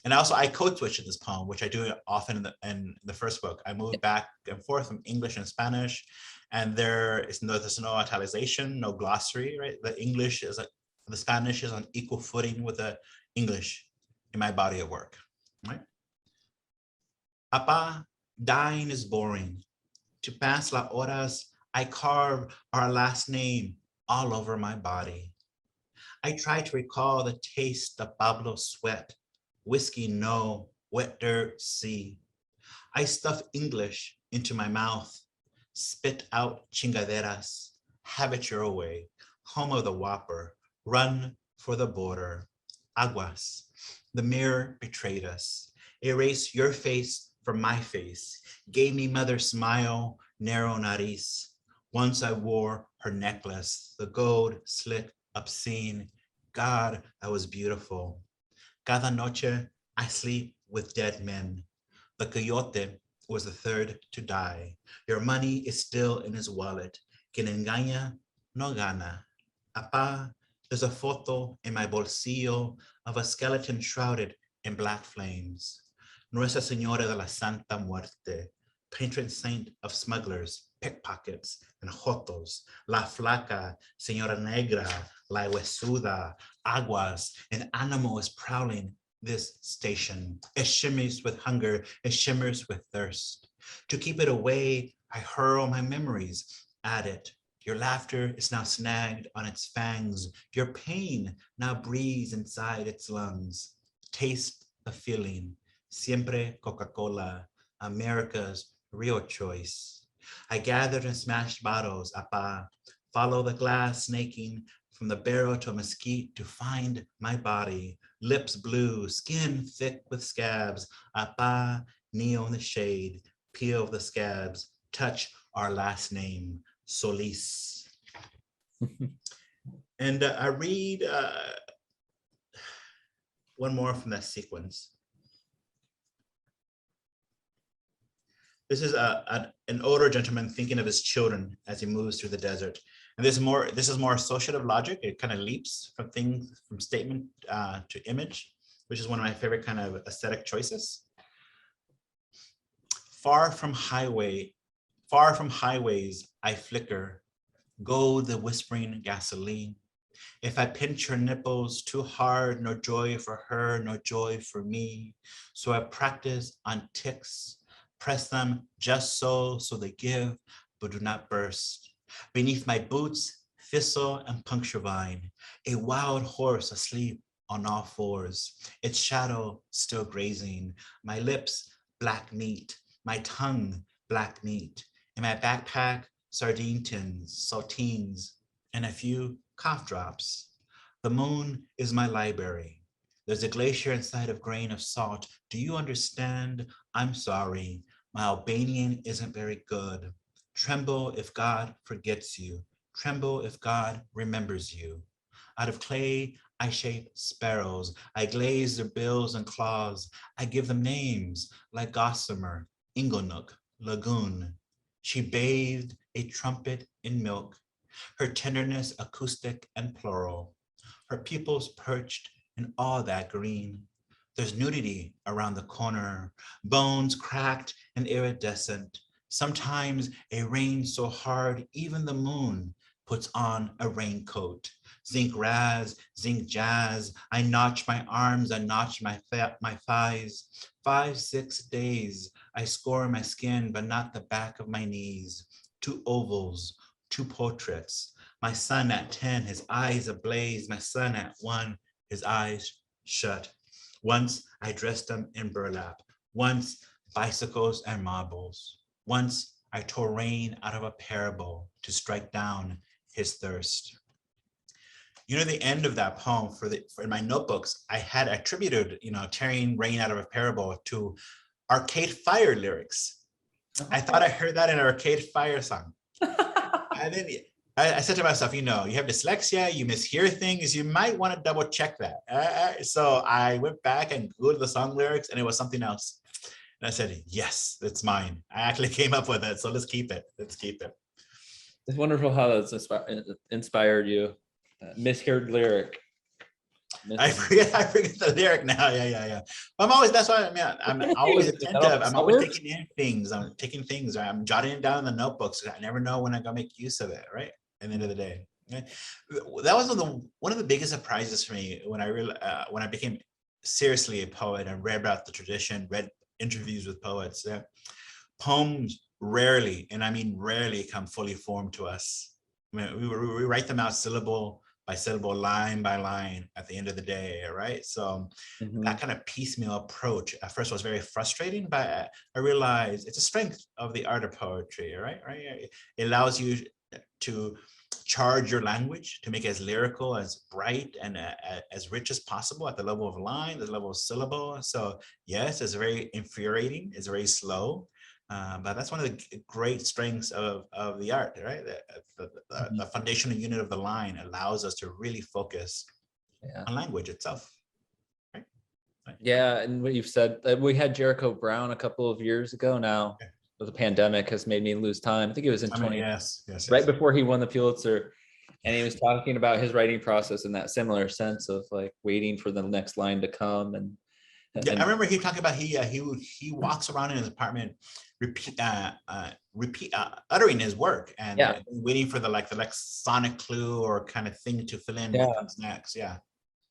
Speaker 2: And also I code switch in this poem, which I do often in the first book. I move back and forth from English and Spanish, and there's no italicization, no glossary, right? The Spanish is on equal footing with the English in my body of work, right? Papa, dying is boring. To pass las horas, I carve our last name all over my body. I try to recall the taste of Pablo's sweat. Whiskey, no. Wet dirt, see. I stuff English into my mouth, spit out chingaderas, have it your way, home of the Whopper, run for the border. Aguas, the mirror betrayed us. Erase your face from my face, gave me mother's smile, narrow nariz. Once I wore her necklace, the gold slit obscene. God, I was beautiful. Cada noche I sleep with dead men. The coyote was the third to die. Your money is still in his wallet. Quien engaña no gana. Apa, there's a photo in my bolsillo of a skeleton shrouded in black flames. Nuestra Señora de la Santa Muerte, patron saint of smugglers, pickpockets, and jotos. La Flaca, Señora Negra, La Huesuda, Aguas, an animal is prowling this station. It shimmers with hunger, it shimmers with thirst. To keep it away, I hurl my memories at it. Your laughter is now snagged on its fangs. Your pain now breathes inside its lungs. Taste the feeling. Siempre Coca-Cola, America's real choice. I gathered and smashed bottles, apa. Follow the glass snaking from the barrel to a mesquite to find my body. Lips blue, skin thick with scabs. Apa, kneel in the shade, peel the scabs, touch our last name, Solis. And I read one more from that sequence. This is an older gentleman thinking of his children as he moves through the desert. And this is more associative logic. It kind of leaps from statement to image, which is one of my favorite kind of aesthetic choices. Far from highways, I flicker, go the whispering gasoline. If I pinch her nipples too hard, no joy for her, no joy for me. So I practice on ticks, press them just so they give, but do not burst. Beneath my boots, thistle and puncture vine, a wild horse asleep on all fours, its shadow still grazing, my lips, black meat, my tongue, black meat. In my backpack, sardine tins, saltines, and a few cough drops. The moon is my library. There's a glacier inside of grain of salt. Do you understand? I'm sorry. My Albanian isn't very good. Tremble if God forgets you. Tremble if God remembers you. Out of clay, I shape sparrows. I glaze their bills and claws. I give them names like Gossamer, Inglenook, Lagoon. She bathed a trumpet in milk, her tenderness acoustic and plural, her pupils perched in all that green. There's nudity around the corner, bones cracked and iridescent. Sometimes a rain so hard, even the moon puts on a raincoat. Zinc raz, zinc jazz. I notch my arms, I notch my thighs. 5, 6 days, I score my skin, but not the back of my knees. 2 ovals, 2 portraits. My son at 10, his eyes ablaze. My son at 1, his eyes shut. Once I dressed him in burlap. Once bicycles and marbles. Once I tore rain out of a parable to strike down his thirst. You know, the end of that poem for in my notebooks, I had attributed, tearing rain out of a parable to Arcade Fire lyrics. I thought I heard that in an Arcade Fire song. And then I said to myself, you have dyslexia, you mishear things, you might want to double check that. So I went back and Googled the song lyrics and it was something else. And I said, yes, it's mine. I actually came up with it. So let's keep it. Let's keep it.
Speaker 1: It's wonderful how that's inspired you. Misheard lyric.
Speaker 2: I forget the lyric now. Yeah. I'm always, that's why I'm always attentive. I'm always taking in things. I'm jotting it down in the notebooks. I never know when I'm gonna make use of it, right? At the end of the day. Right? That was one of the biggest surprises for me when I became seriously a poet and read about the tradition, read interviews with poets. Poems rarely, and I mean rarely, come fully formed to us. I mean, we write them out syllable by syllable, line by line at the end of the day, right? So that kind of piecemeal approach at first was very frustrating, but I realized it's a strength of the art of poetry, right? It allows you to charge your language to make it as lyrical, as bright, and as rich as possible at the level of line, the level of syllable. So yes, it's very infuriating, it's very slow, But that's one of the great strengths of the art, right? The foundational unit of the line allows us to really focus on language itself. Right?
Speaker 1: Yeah, and what you've said, we had Jericho Brown a couple of years ago now. The pandemic has made me lose time. I think it was in 20, right before he won the Pulitzer. And he was talking about his writing process in that similar sense of like waiting for the next line to come. And
Speaker 2: I remember he talking about he walks around in his apartment, uttering his work and waiting for the next sonic clue or kind of thing to fill in what comes next. Yeah.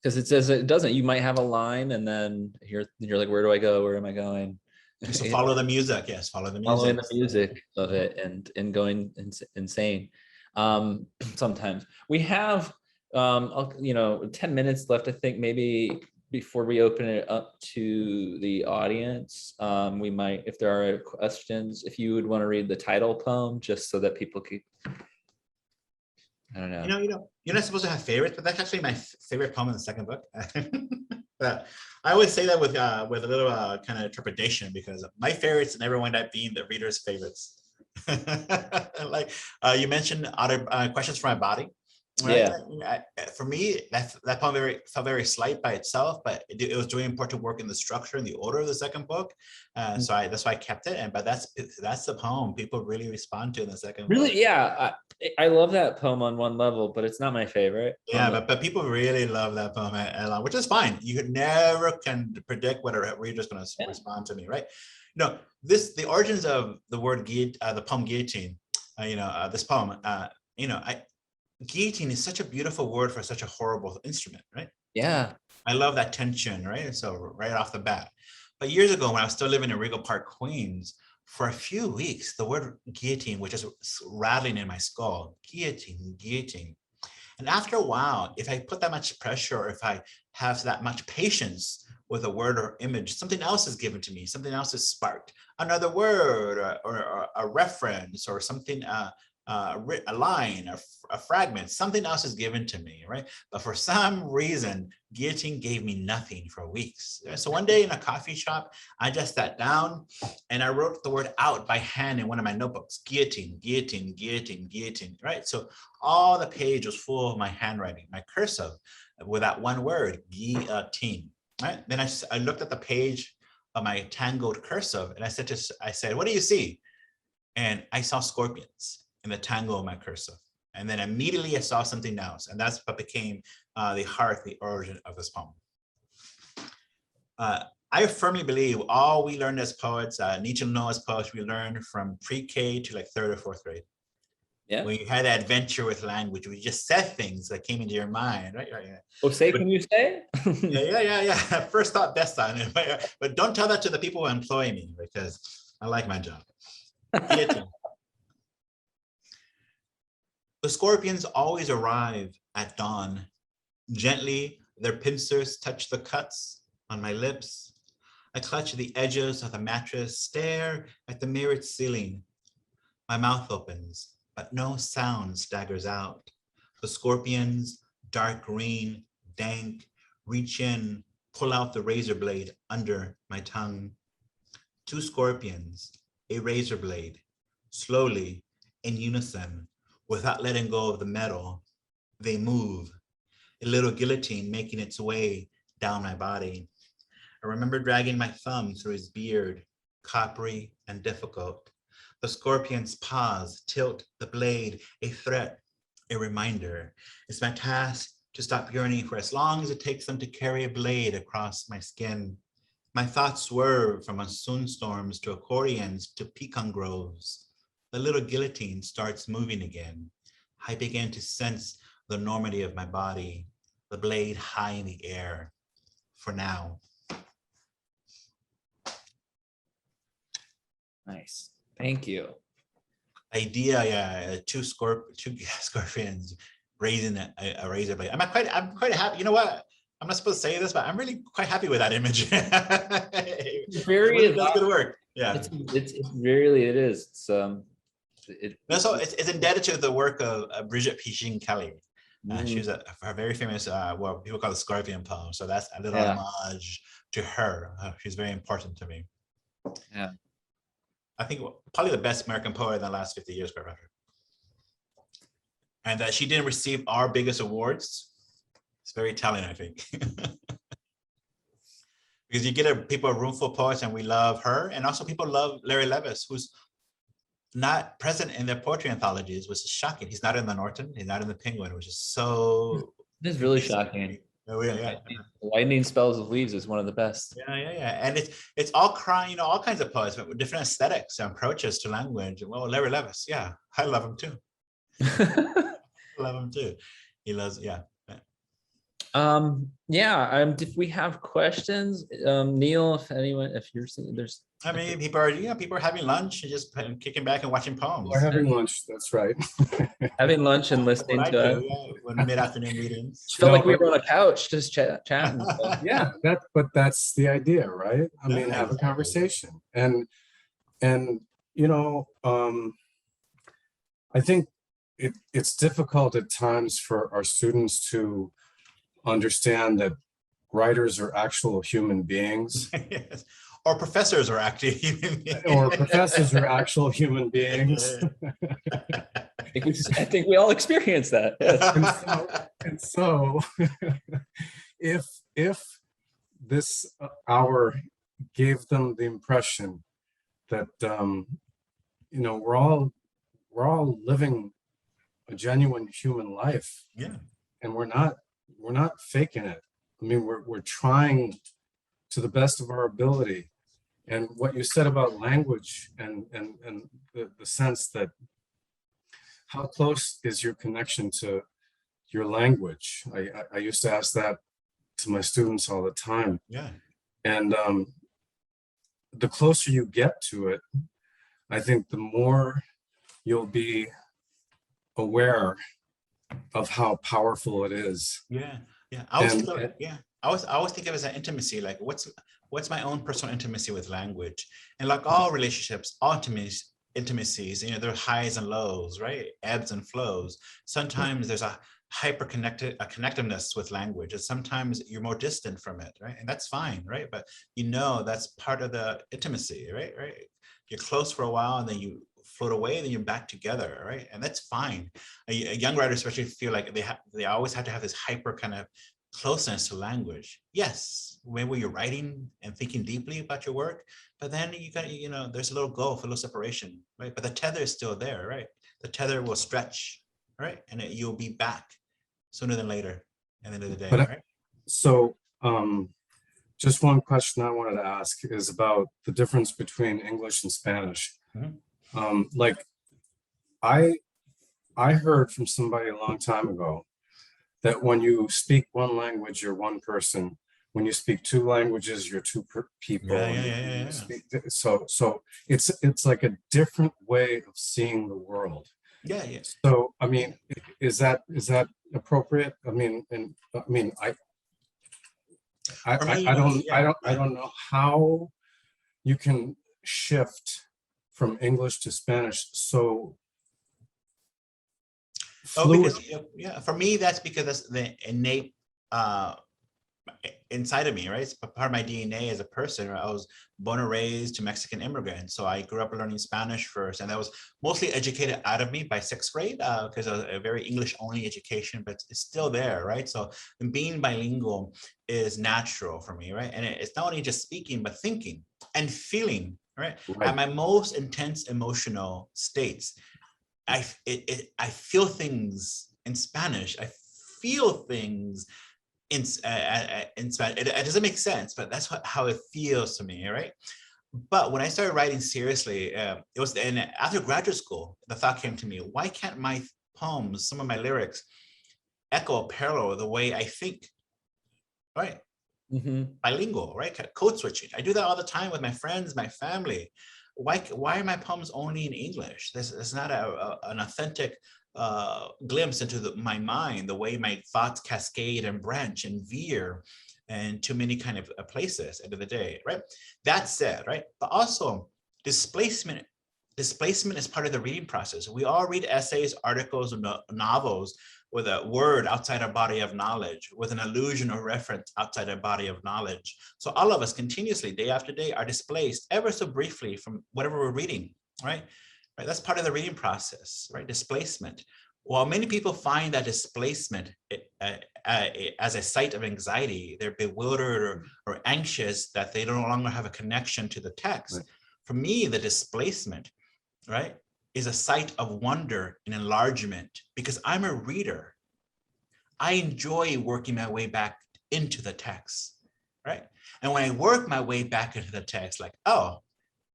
Speaker 1: Because it says it doesn't. You might have a line and then you're like, where do I go? Where am I going?
Speaker 2: So follow the music. Yes, follow the music.
Speaker 1: Following the music of it and going insane. Sometimes we have 10 minutes left, I think. Maybe before we open it up to the audience, we might, if there are questions, if you would want to read the title poem just so that people could, I don't know.
Speaker 2: You're not supposed to have favorites, but that's actually my favorite poem in the second book. But I always say that with a little kind of trepidation, because my favorites never wind up being the reader's favorites. Like you mentioned other questions for my body. Right? Yeah. For me, that poem felt very slight by itself, but it was doing important work in the structure and the order of the second book. So that's why I kept it. But that's the poem people really respond to in the second book.
Speaker 1: Yeah. I love that poem on one level, but it's not my favorite.
Speaker 2: Yeah, but people really love that poem, which is fine. You never can predict what a reader's going to respond to me, right? The origins of the word the poem guillotine, this poem, guillotine is such a beautiful word for such a horrible instrument, right?
Speaker 1: Yeah.
Speaker 2: I love that tension, right? So right off the bat. But years ago, when I was still living in Regal Park, Queens, for a few weeks, the word guillotine was just rattling in my skull. Guillotine, guillotine. And after a while, if I put that much pressure, or if I have that much patience with a word or image, something else is given to me, something else is sparked. Another word or a reference or something, a line, a fragment, something else is given to me, right? But for some reason, guillotine gave me nothing for weeks. So one day in a coffee shop, I just sat down and I wrote the word out by hand in one of my notebooks: guillotine, guillotine, guillotine, guillotine, right? So all the page was full of my handwriting, my cursive, with that one word, guillotine, right? Then I looked at the page of my tangled cursive and I said, what do you see? And I saw scorpions in the tangle of my cursive. And then immediately I saw something else. And that's what became the heart, the origin of this poem. I firmly believe all we learn as poets, need to know as poets, we learn from pre-K to like 3rd or 4th grade. Yeah. When you had that adventure with language, we just said things that came into your mind, right?
Speaker 1: Oh, can you say?
Speaker 2: yeah. First thought, best thought. But don't tell that to the people who employ me, because I like my job. The scorpions always arrive at dawn. Gently, their pincers touch the cuts on my lips. I clutch the edges of the mattress, stare at the mirrored ceiling. My mouth opens, but no sound staggers out. The scorpions, dark green, dank, reach in, pull out the razor blade under my tongue. 2 scorpions, a razor blade, slowly, in unison, without letting go of the metal, they move, a little guillotine making its way down my body. I remember dragging my thumb through his beard, coppery and difficult. The scorpions pause, tilt the blade, a threat, a reminder. It's my task to stop yearning for as long as it takes them to carry a blade across my skin. My thoughts swerve from monsoon storms to accordions to pecan groves. The little guillotine starts moving again. I begin to sense the enormity of my body, the blade high in the air, for now.
Speaker 1: Nice, thank you.
Speaker 2: Idea, two scorpions raising a razor blade. I'm quite happy. You know what? I'm not supposed to say this, but I'm really quite happy with that image. It really does good work. Yeah,
Speaker 1: it is.
Speaker 2: It's indebted to the work of Bridget Pichine Kelly. She's a very famous, what people call the Scorpion poem. So that's a little homage to her. She's very important to me.
Speaker 1: Yeah.
Speaker 2: I think probably the best American poet in the last 50 years, quite frankly. And that she didn't receive our biggest awards, it's very telling, I think. Because you get people, a room full of poets, and we love her. And also people love Larry Levis, who's not present in their poetry anthologies, which is shocking. He's not in the Norton, he's not in the Penguin, which is so.
Speaker 1: This is really shocking.
Speaker 2: Oh, yeah.
Speaker 1: Lightning Spells of Leaves is one of the best.
Speaker 2: Yeah. And it's all crying, you know, all kinds of poets, but with different aesthetics and approaches to language. Well, Larry Levis, yeah, I love him too. I love him too. He loves, yeah.
Speaker 1: If we have questions, Neil, if you're seeing, there's,
Speaker 2: I mean, people are having lunch and just kicking back and watching poems.
Speaker 3: We're having lunch, that's right.
Speaker 1: having lunch and listening
Speaker 2: What I
Speaker 1: to
Speaker 2: do, when mid-afternoon meetings.
Speaker 1: It felt like we were on a couch just chatting.
Speaker 3: Yeah, but that's the idea, right? I mean, have a
Speaker 2: Exactly.
Speaker 3: conversation. And you know, I think it's difficult at times for our students to understand that writers are actual human beings.
Speaker 2: Yes. Or professors are actually human beings.
Speaker 3: Or professors are actual human beings.
Speaker 1: I think we all experience that. Yes.
Speaker 3: And so if this hour gave them the impression that you know, we're all living a genuine human life,
Speaker 2: Yeah.
Speaker 3: and we're not faking it. I mean, we're trying to the best of our ability. And what you said about language and the sense that how close is your connection to your language? I used to ask that to my students all the time.
Speaker 2: Yeah.
Speaker 3: And the closer you get to it, I think the more you'll be aware of how powerful it is.
Speaker 2: Yeah. I always think of it as an intimacy. Like, what's my own personal intimacy with language? And like all relationships, all intimacies, you know, there are highs and lows, right? Ebbs and flows. Sometimes there's a connectiveness with language, and sometimes you're more distant from it, right? And that's fine, right? But you know, that's part of the intimacy, right? You're close for a while, and then you float away, and then you're back together, right? And that's fine. A young writer especially feel like they always have to have this hyper kind of closeness to language. Yes, when you're writing and thinking deeply about your work, but then you got, you know, there's a little gulf, a little separation, right? But the tether is still there, right? The tether will stretch, right? And you'll be back sooner than later at the end of the day, right?
Speaker 3: So just one question I wanted to ask is about the difference between English and Spanish.
Speaker 2: Mm-hmm.
Speaker 3: Like I heard from somebody a long time ago that when you speak one language, you're one person. When you speak two languages, you're two people.
Speaker 2: Yeah.
Speaker 3: So it's like a different way of seeing the world.
Speaker 2: Yeah.
Speaker 3: So I mean, is that appropriate? I don't know how you can shift from English to Spanish so fluid.
Speaker 2: For me, that's because that's the innate inside of me, right? It's part of my DNA as a person. Right? I was born and raised to Mexican immigrants, so I grew up learning Spanish first, and that was mostly educated out of me by 6th grade because of a very English-only education, but it's still there, right? So being bilingual is natural for me, right? And it's not only just speaking, but thinking and feeling, right? At my most intense emotional states, I feel things in Spanish. I feel things in Spanish. It doesn't make sense, but that's how it feels to me, right? But when I started writing seriously, it was after graduate school, the thought came to me: why can't my poems, some of my lyrics, echo parallel the way I think, right? Mm-hmm. Bilingual, right? Code switching. I do that all the time with my friends, my family. Why are my poems only in English? This is not an authentic glimpse into my mind, the way my thoughts cascade and branch and veer and too many kind of places at the end of the day, right? That said, right? But also displacement displacement is part of the reading process. We all read essays, articles, and novels with a word outside our body of knowledge, with an allusion or reference outside our body of knowledge. So all of us continuously, day after day, are displaced ever so briefly from whatever we're reading, right? That's part of the reading process, right? Displacement. While many people find that displacement as a site of anxiety, they're bewildered or anxious that they no longer have a connection to the text. Right. For me, the displacement, right, is a site of wonder and enlargement, because I'm a reader. I enjoy working my way back into the text, right? And when I work my way back into the text, like, oh,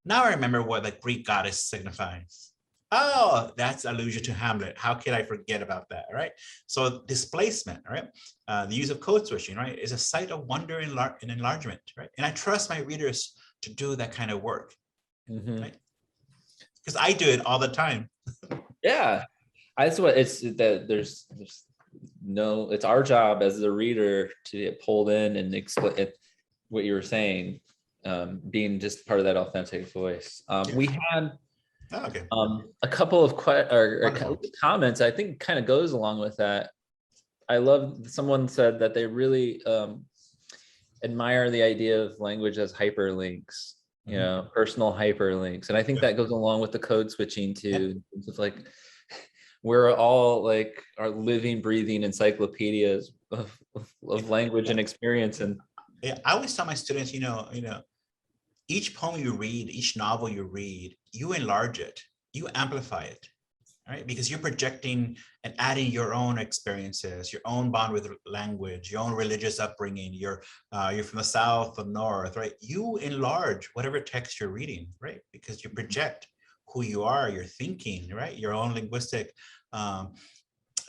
Speaker 2: now I remember what the Greek goddess signifies. Oh, that's allusion to Hamlet. How could I forget about that, right? So displacement, right? The use of code switching, right, is a site of wonder and enlargement, right? And I trust my readers to do that kind of work, right? Because I do it all the time.
Speaker 1: Yeah, that's what it's that there's no, it's our job as the reader to get pulled in and explain what you were saying, being just part of that authentic voice. We had a couple of comments I think kind of goes along with that. I love, someone said that they really admire the idea of language as hyperlinks, you know, personal hyperlinks. And I think that goes along with the code switching too. It's like, we're all like our living, breathing encyclopedias of language and experience. And
Speaker 2: I always tell my students, you know, each poem you read, each novel you read, you enlarge it, you amplify it, right? Because you're projecting and adding your own experiences, your own bond with language, your own religious upbringing. You're from the South, the North, right? You enlarge whatever text you're reading, right? Because you project who you are, your thinking, right? Your own linguistic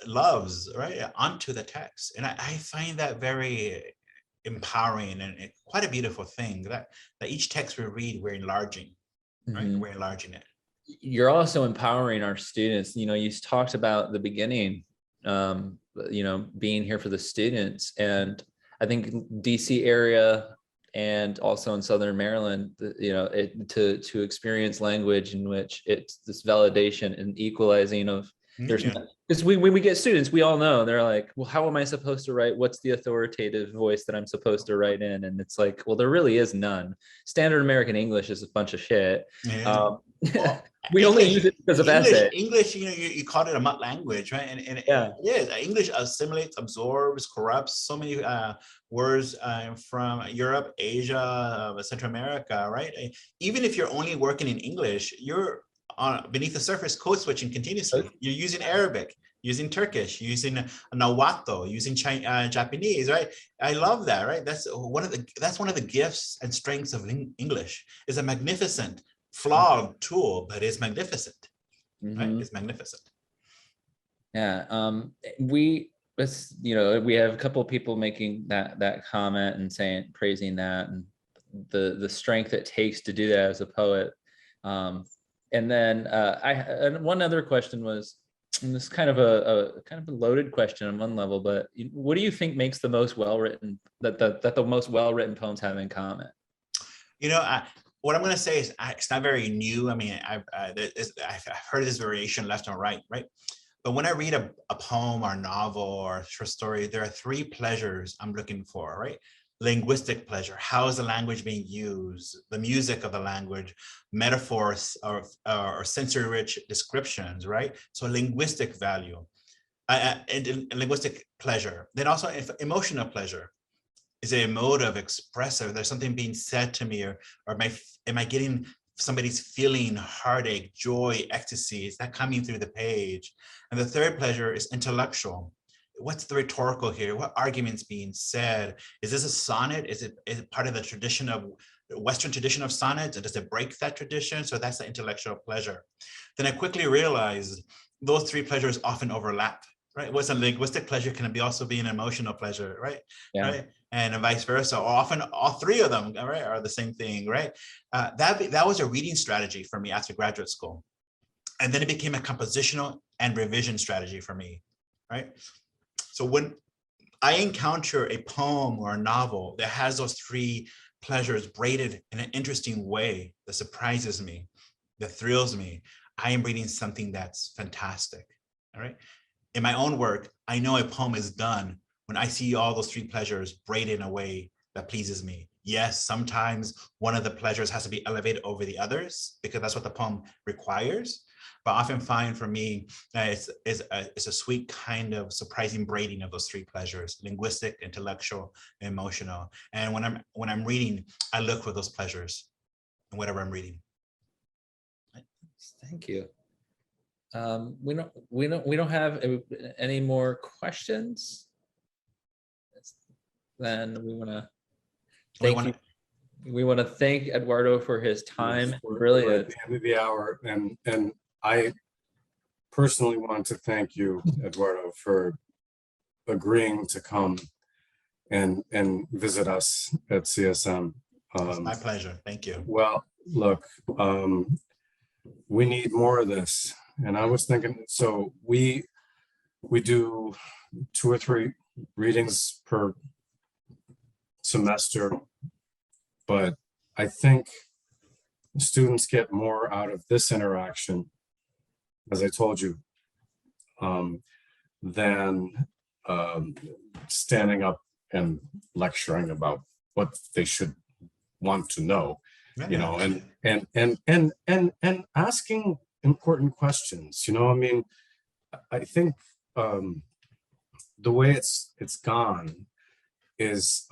Speaker 2: loves, right, onto the text. And I find that very empowering and quite a beautiful thing, that each text we read, we're enlarging, right? We're enlarging it.
Speaker 1: You're also empowering our students. You know, you talked about the beginning, you know, being here for the students. And I think DC area and also in Southern Maryland, you know, to experience language in which it's this validation and equalizing of there's because when we get students, we all know they're like, well, how am I supposed to write? What's the authoritative voice that I'm supposed to write in? And it's like, well, there really is none. Standard American English is a bunch of shit.
Speaker 2: Well,
Speaker 1: we only use it because of essay.
Speaker 2: English, you know, you called it a mutt language, right? And it is. English assimilates, absorbs, corrupts so many words from Europe, Asia, Central America, right? Even if you're only working in English, you're beneath the surface code switching continuously. You're using Arabic, using Turkish, using Nahuatl, using Japanese, right? I love that, right? That's one of the gifts and strengths of English. It's a magnificent, flawed tool, but it's magnificent, right? It's magnificent.
Speaker 1: Yeah, we have a couple of people making that comment and saying, praising that, and the strength it takes to do that as a poet. And then and one other question was, and this is kind of a loaded question on one level, but what do you think makes the most well-written, that the most well-written poems have in common?
Speaker 2: You know, what I'm going to say is it's not very new. I mean, I've heard this variation left and right, right? But when I read a poem or novel or a short story, there are three pleasures I'm looking for, right? Linguistic pleasure. How is the language being used? The music of the language, metaphors or sensory-rich descriptions, right? So linguistic value and linguistic pleasure. Then also emotional pleasure. Is it emotive, expressive? There's something being said to me, or am I getting somebody's feeling, heartache, joy, ecstasy? Is that coming through the page? And the third pleasure is intellectual. What's the rhetorical here? What arguments being said? Is this a sonnet? Is it part of the tradition of Western tradition of sonnets? And does it break that tradition? So that's the intellectual pleasure. Then I quickly realized those three pleasures often overlap, right? What's a linguistic pleasure can also be an emotional pleasure, right?
Speaker 1: Yeah.
Speaker 2: Right? And vice versa. Or often all three of them, right, are the same thing, right? That was a reading strategy for me after graduate school. And then it became a compositional and revision strategy for me, right? So when I encounter a poem or a novel that has those three pleasures braided in an interesting way that surprises me, that thrills me, I am reading something that's fantastic. All right. In my own work, I know a poem is done when I see all those three pleasures braided in a way that pleases me. Yes, sometimes one of the pleasures has to be elevated over the others because that's what the poem requires. But I often find for me, it's a sweet kind of surprising braiding of those three pleasures: linguistic, intellectual, and emotional. And when I'm reading, I look for those pleasures in whatever I'm reading.
Speaker 1: Thank you. We don't have any more questions. Then we want to thank you. We want to thank Eduardo for his time. Really,
Speaker 3: at the end of the hour, and I personally want to thank you, Eduardo, for agreeing to come and visit us at CSM.
Speaker 2: It's my pleasure. Thank you.
Speaker 3: Well, look, we need more of this, and I was thinking, so we do 2 or 3 readings per semester, but I think students get more out of this interaction, as I told you, than standing up and lecturing about what they should want to know, you know, and asking important questions. You know, I mean, I think the way it's gone is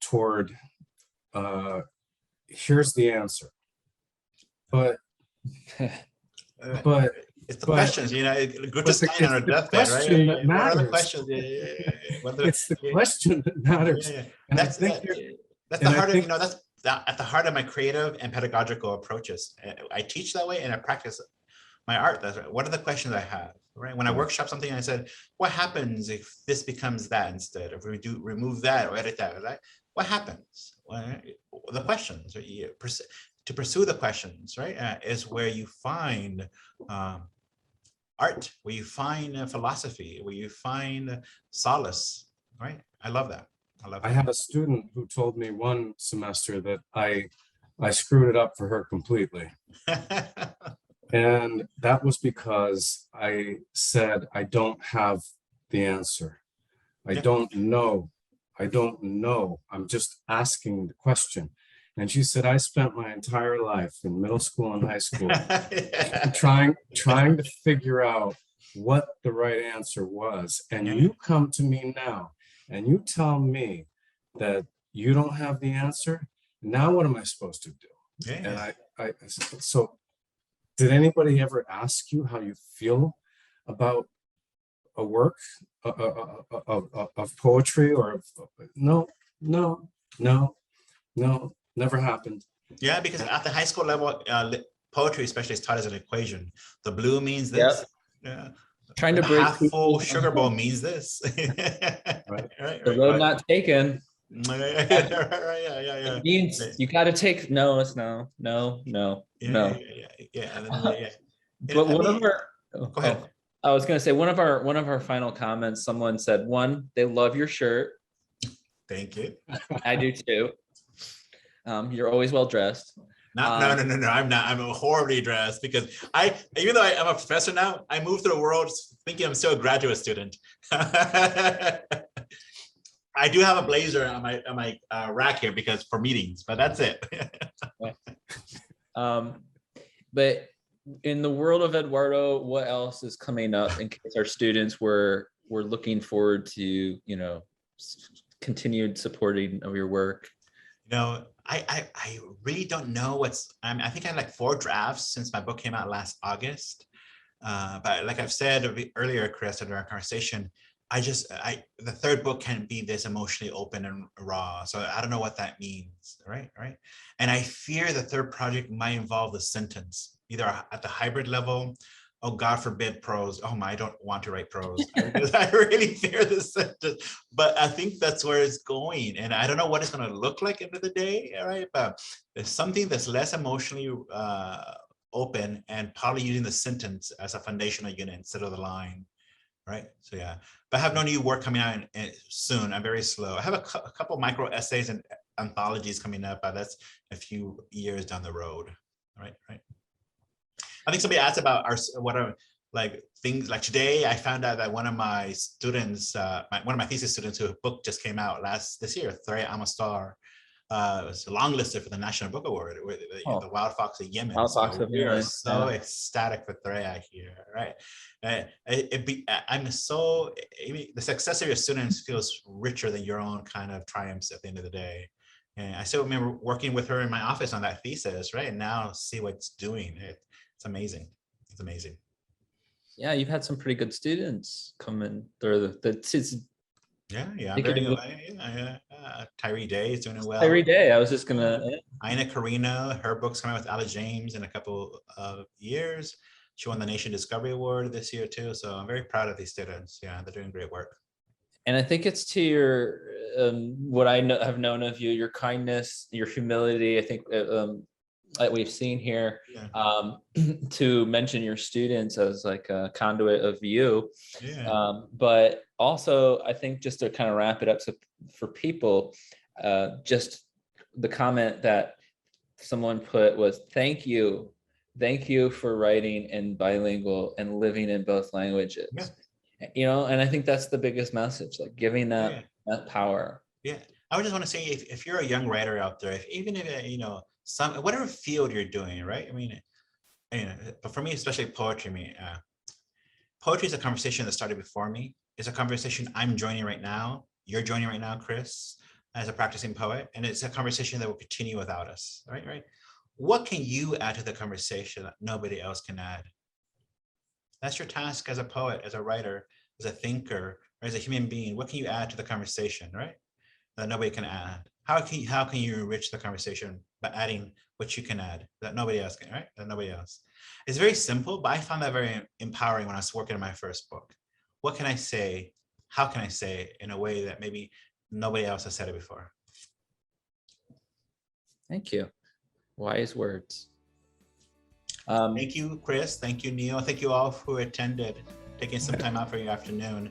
Speaker 3: toward here's the answer, but
Speaker 2: it's the questions, you know, good to stand on our deathbed, right?
Speaker 3: That matters.
Speaker 2: What are the questions?
Speaker 3: It's the question that matters. And
Speaker 2: that's the heart of, you know, that's at the heart of my creative and pedagogical approaches. I teach that way and I practice my art. That's right. What are the questions I have, right? When I workshop something, I said, what happens if this becomes that instead? If we do remove that or edit that, right? What happens? Well, the questions, right? To pursue the questions, right, is where you find art, where you find philosophy, where you find solace, right? I love that.
Speaker 3: I had a student who told me one semester that I screwed it up for her completely. And that was because I said, I don't have the answer. I don't know. I don't know. I'm just asking the question. And she said, I spent my entire life in middle school and high school trying to figure out what the right answer was. And you come to me now and you tell me that you don't have the answer. Now what am I supposed to do? And so did anybody ever ask you how you feel about a work of poetry or no, never happened.
Speaker 2: Yeah, because at the high school level, poetry especially is taught as an equation. The blue means this. Yeah.
Speaker 1: Trying to break
Speaker 2: half full sugar bowl means this.
Speaker 1: The road not taken.
Speaker 2: It
Speaker 1: means you got to take it's no. But one of our
Speaker 2: go ahead.
Speaker 1: I was gonna say one of our final comments, someone said, one, they love your shirt.
Speaker 2: Thank you.
Speaker 1: I do too. You're always well dressed.
Speaker 2: No, I'm not. I'm horribly dressed because even though I'm a professor now, I moved through the world thinking I'm still a graduate student. I do have a blazer on my rack here because for meetings, but that's it.
Speaker 1: But in the world of Eduardo, what else is coming up in case our students were looking forward to, continued supporting of your work?
Speaker 2: I really don't know I think I had like 4 drafts since my book came out last August. But like I've said earlier, Chris, in our conversation, the 3rd book can be this emotionally open and raw. So I don't know what that means, right? And I fear the 3rd project might involve the sentence, either at the hybrid level. Oh, God forbid prose. Oh my, I don't want to write prose. I really fear this sentence, but I think that's where it's going. And I don't know what it's going to look like end of the day, all right? But there's something that's less emotionally open and probably using the sentence as a foundational unit instead of the line, right? So yeah, but I have no new work coming out soon. I'm very slow. I have a couple micro essays and anthologies coming up, but that's a few years down the road, right? I think somebody asked about what are like things like today. I found out that one of my students, one of my thesis students, whose book just came out this year, Thray Amastar, was longlisted for the National Book Award with the Wild Fox of Yemen.
Speaker 1: Wild Fox
Speaker 2: So
Speaker 1: of
Speaker 2: we are
Speaker 1: Yemen,
Speaker 2: so
Speaker 1: yeah.
Speaker 2: ecstatic for Thray here, right? The success of your students feels richer than your own kind of triumphs at the end of the day. And I still remember working with her in my office on that thesis, right? And now see what it's doing. It's amazing. It's amazing.
Speaker 1: Yeah, you've had some pretty good students coming through
Speaker 2: Yeah. Tyree Day is doing well.
Speaker 1: every day. I was just gonna.
Speaker 2: Ina Carino, her book's coming out with Ala James in a couple of years. She won the Nation Discovery Award this year too. So I'm very proud of these students. Yeah, they're doing great work.
Speaker 1: And I think it's to your what I have known of you, your kindness, your humility. I think that we've seen here, to mention your students as like a conduit of you. But also, I think just to kind of wrap it up, so for people, just the comment that someone put was, thank you for writing in bilingual and living in both languages. And I think that's the biggest message, like giving that power.
Speaker 2: I would just want to say, if you're a young writer out there, even if whatever field you're doing, right? I mean, but for me, especially poetry, poetry is a conversation that started before me. It's a conversation I'm joining right now. You're joining right now, Chris, as a practicing poet, and it's a conversation that will continue without us, right? What can you add to the conversation that nobody else can add? That's your task as a poet, as a writer, as a thinker, or as a human being. What can you add to the conversation, right? That nobody can add. How can you enrich the conversation by adding what you can add that nobody else can, right? That nobody else. It's very simple, but I found that very empowering when I was working on my first book. What can I say? How can I say it in a way that maybe nobody else has said it before?
Speaker 1: Thank you. Wise words.
Speaker 2: Thank you, Chris. Thank you, Neil. Thank you all who attended, taking some time out for your afternoon.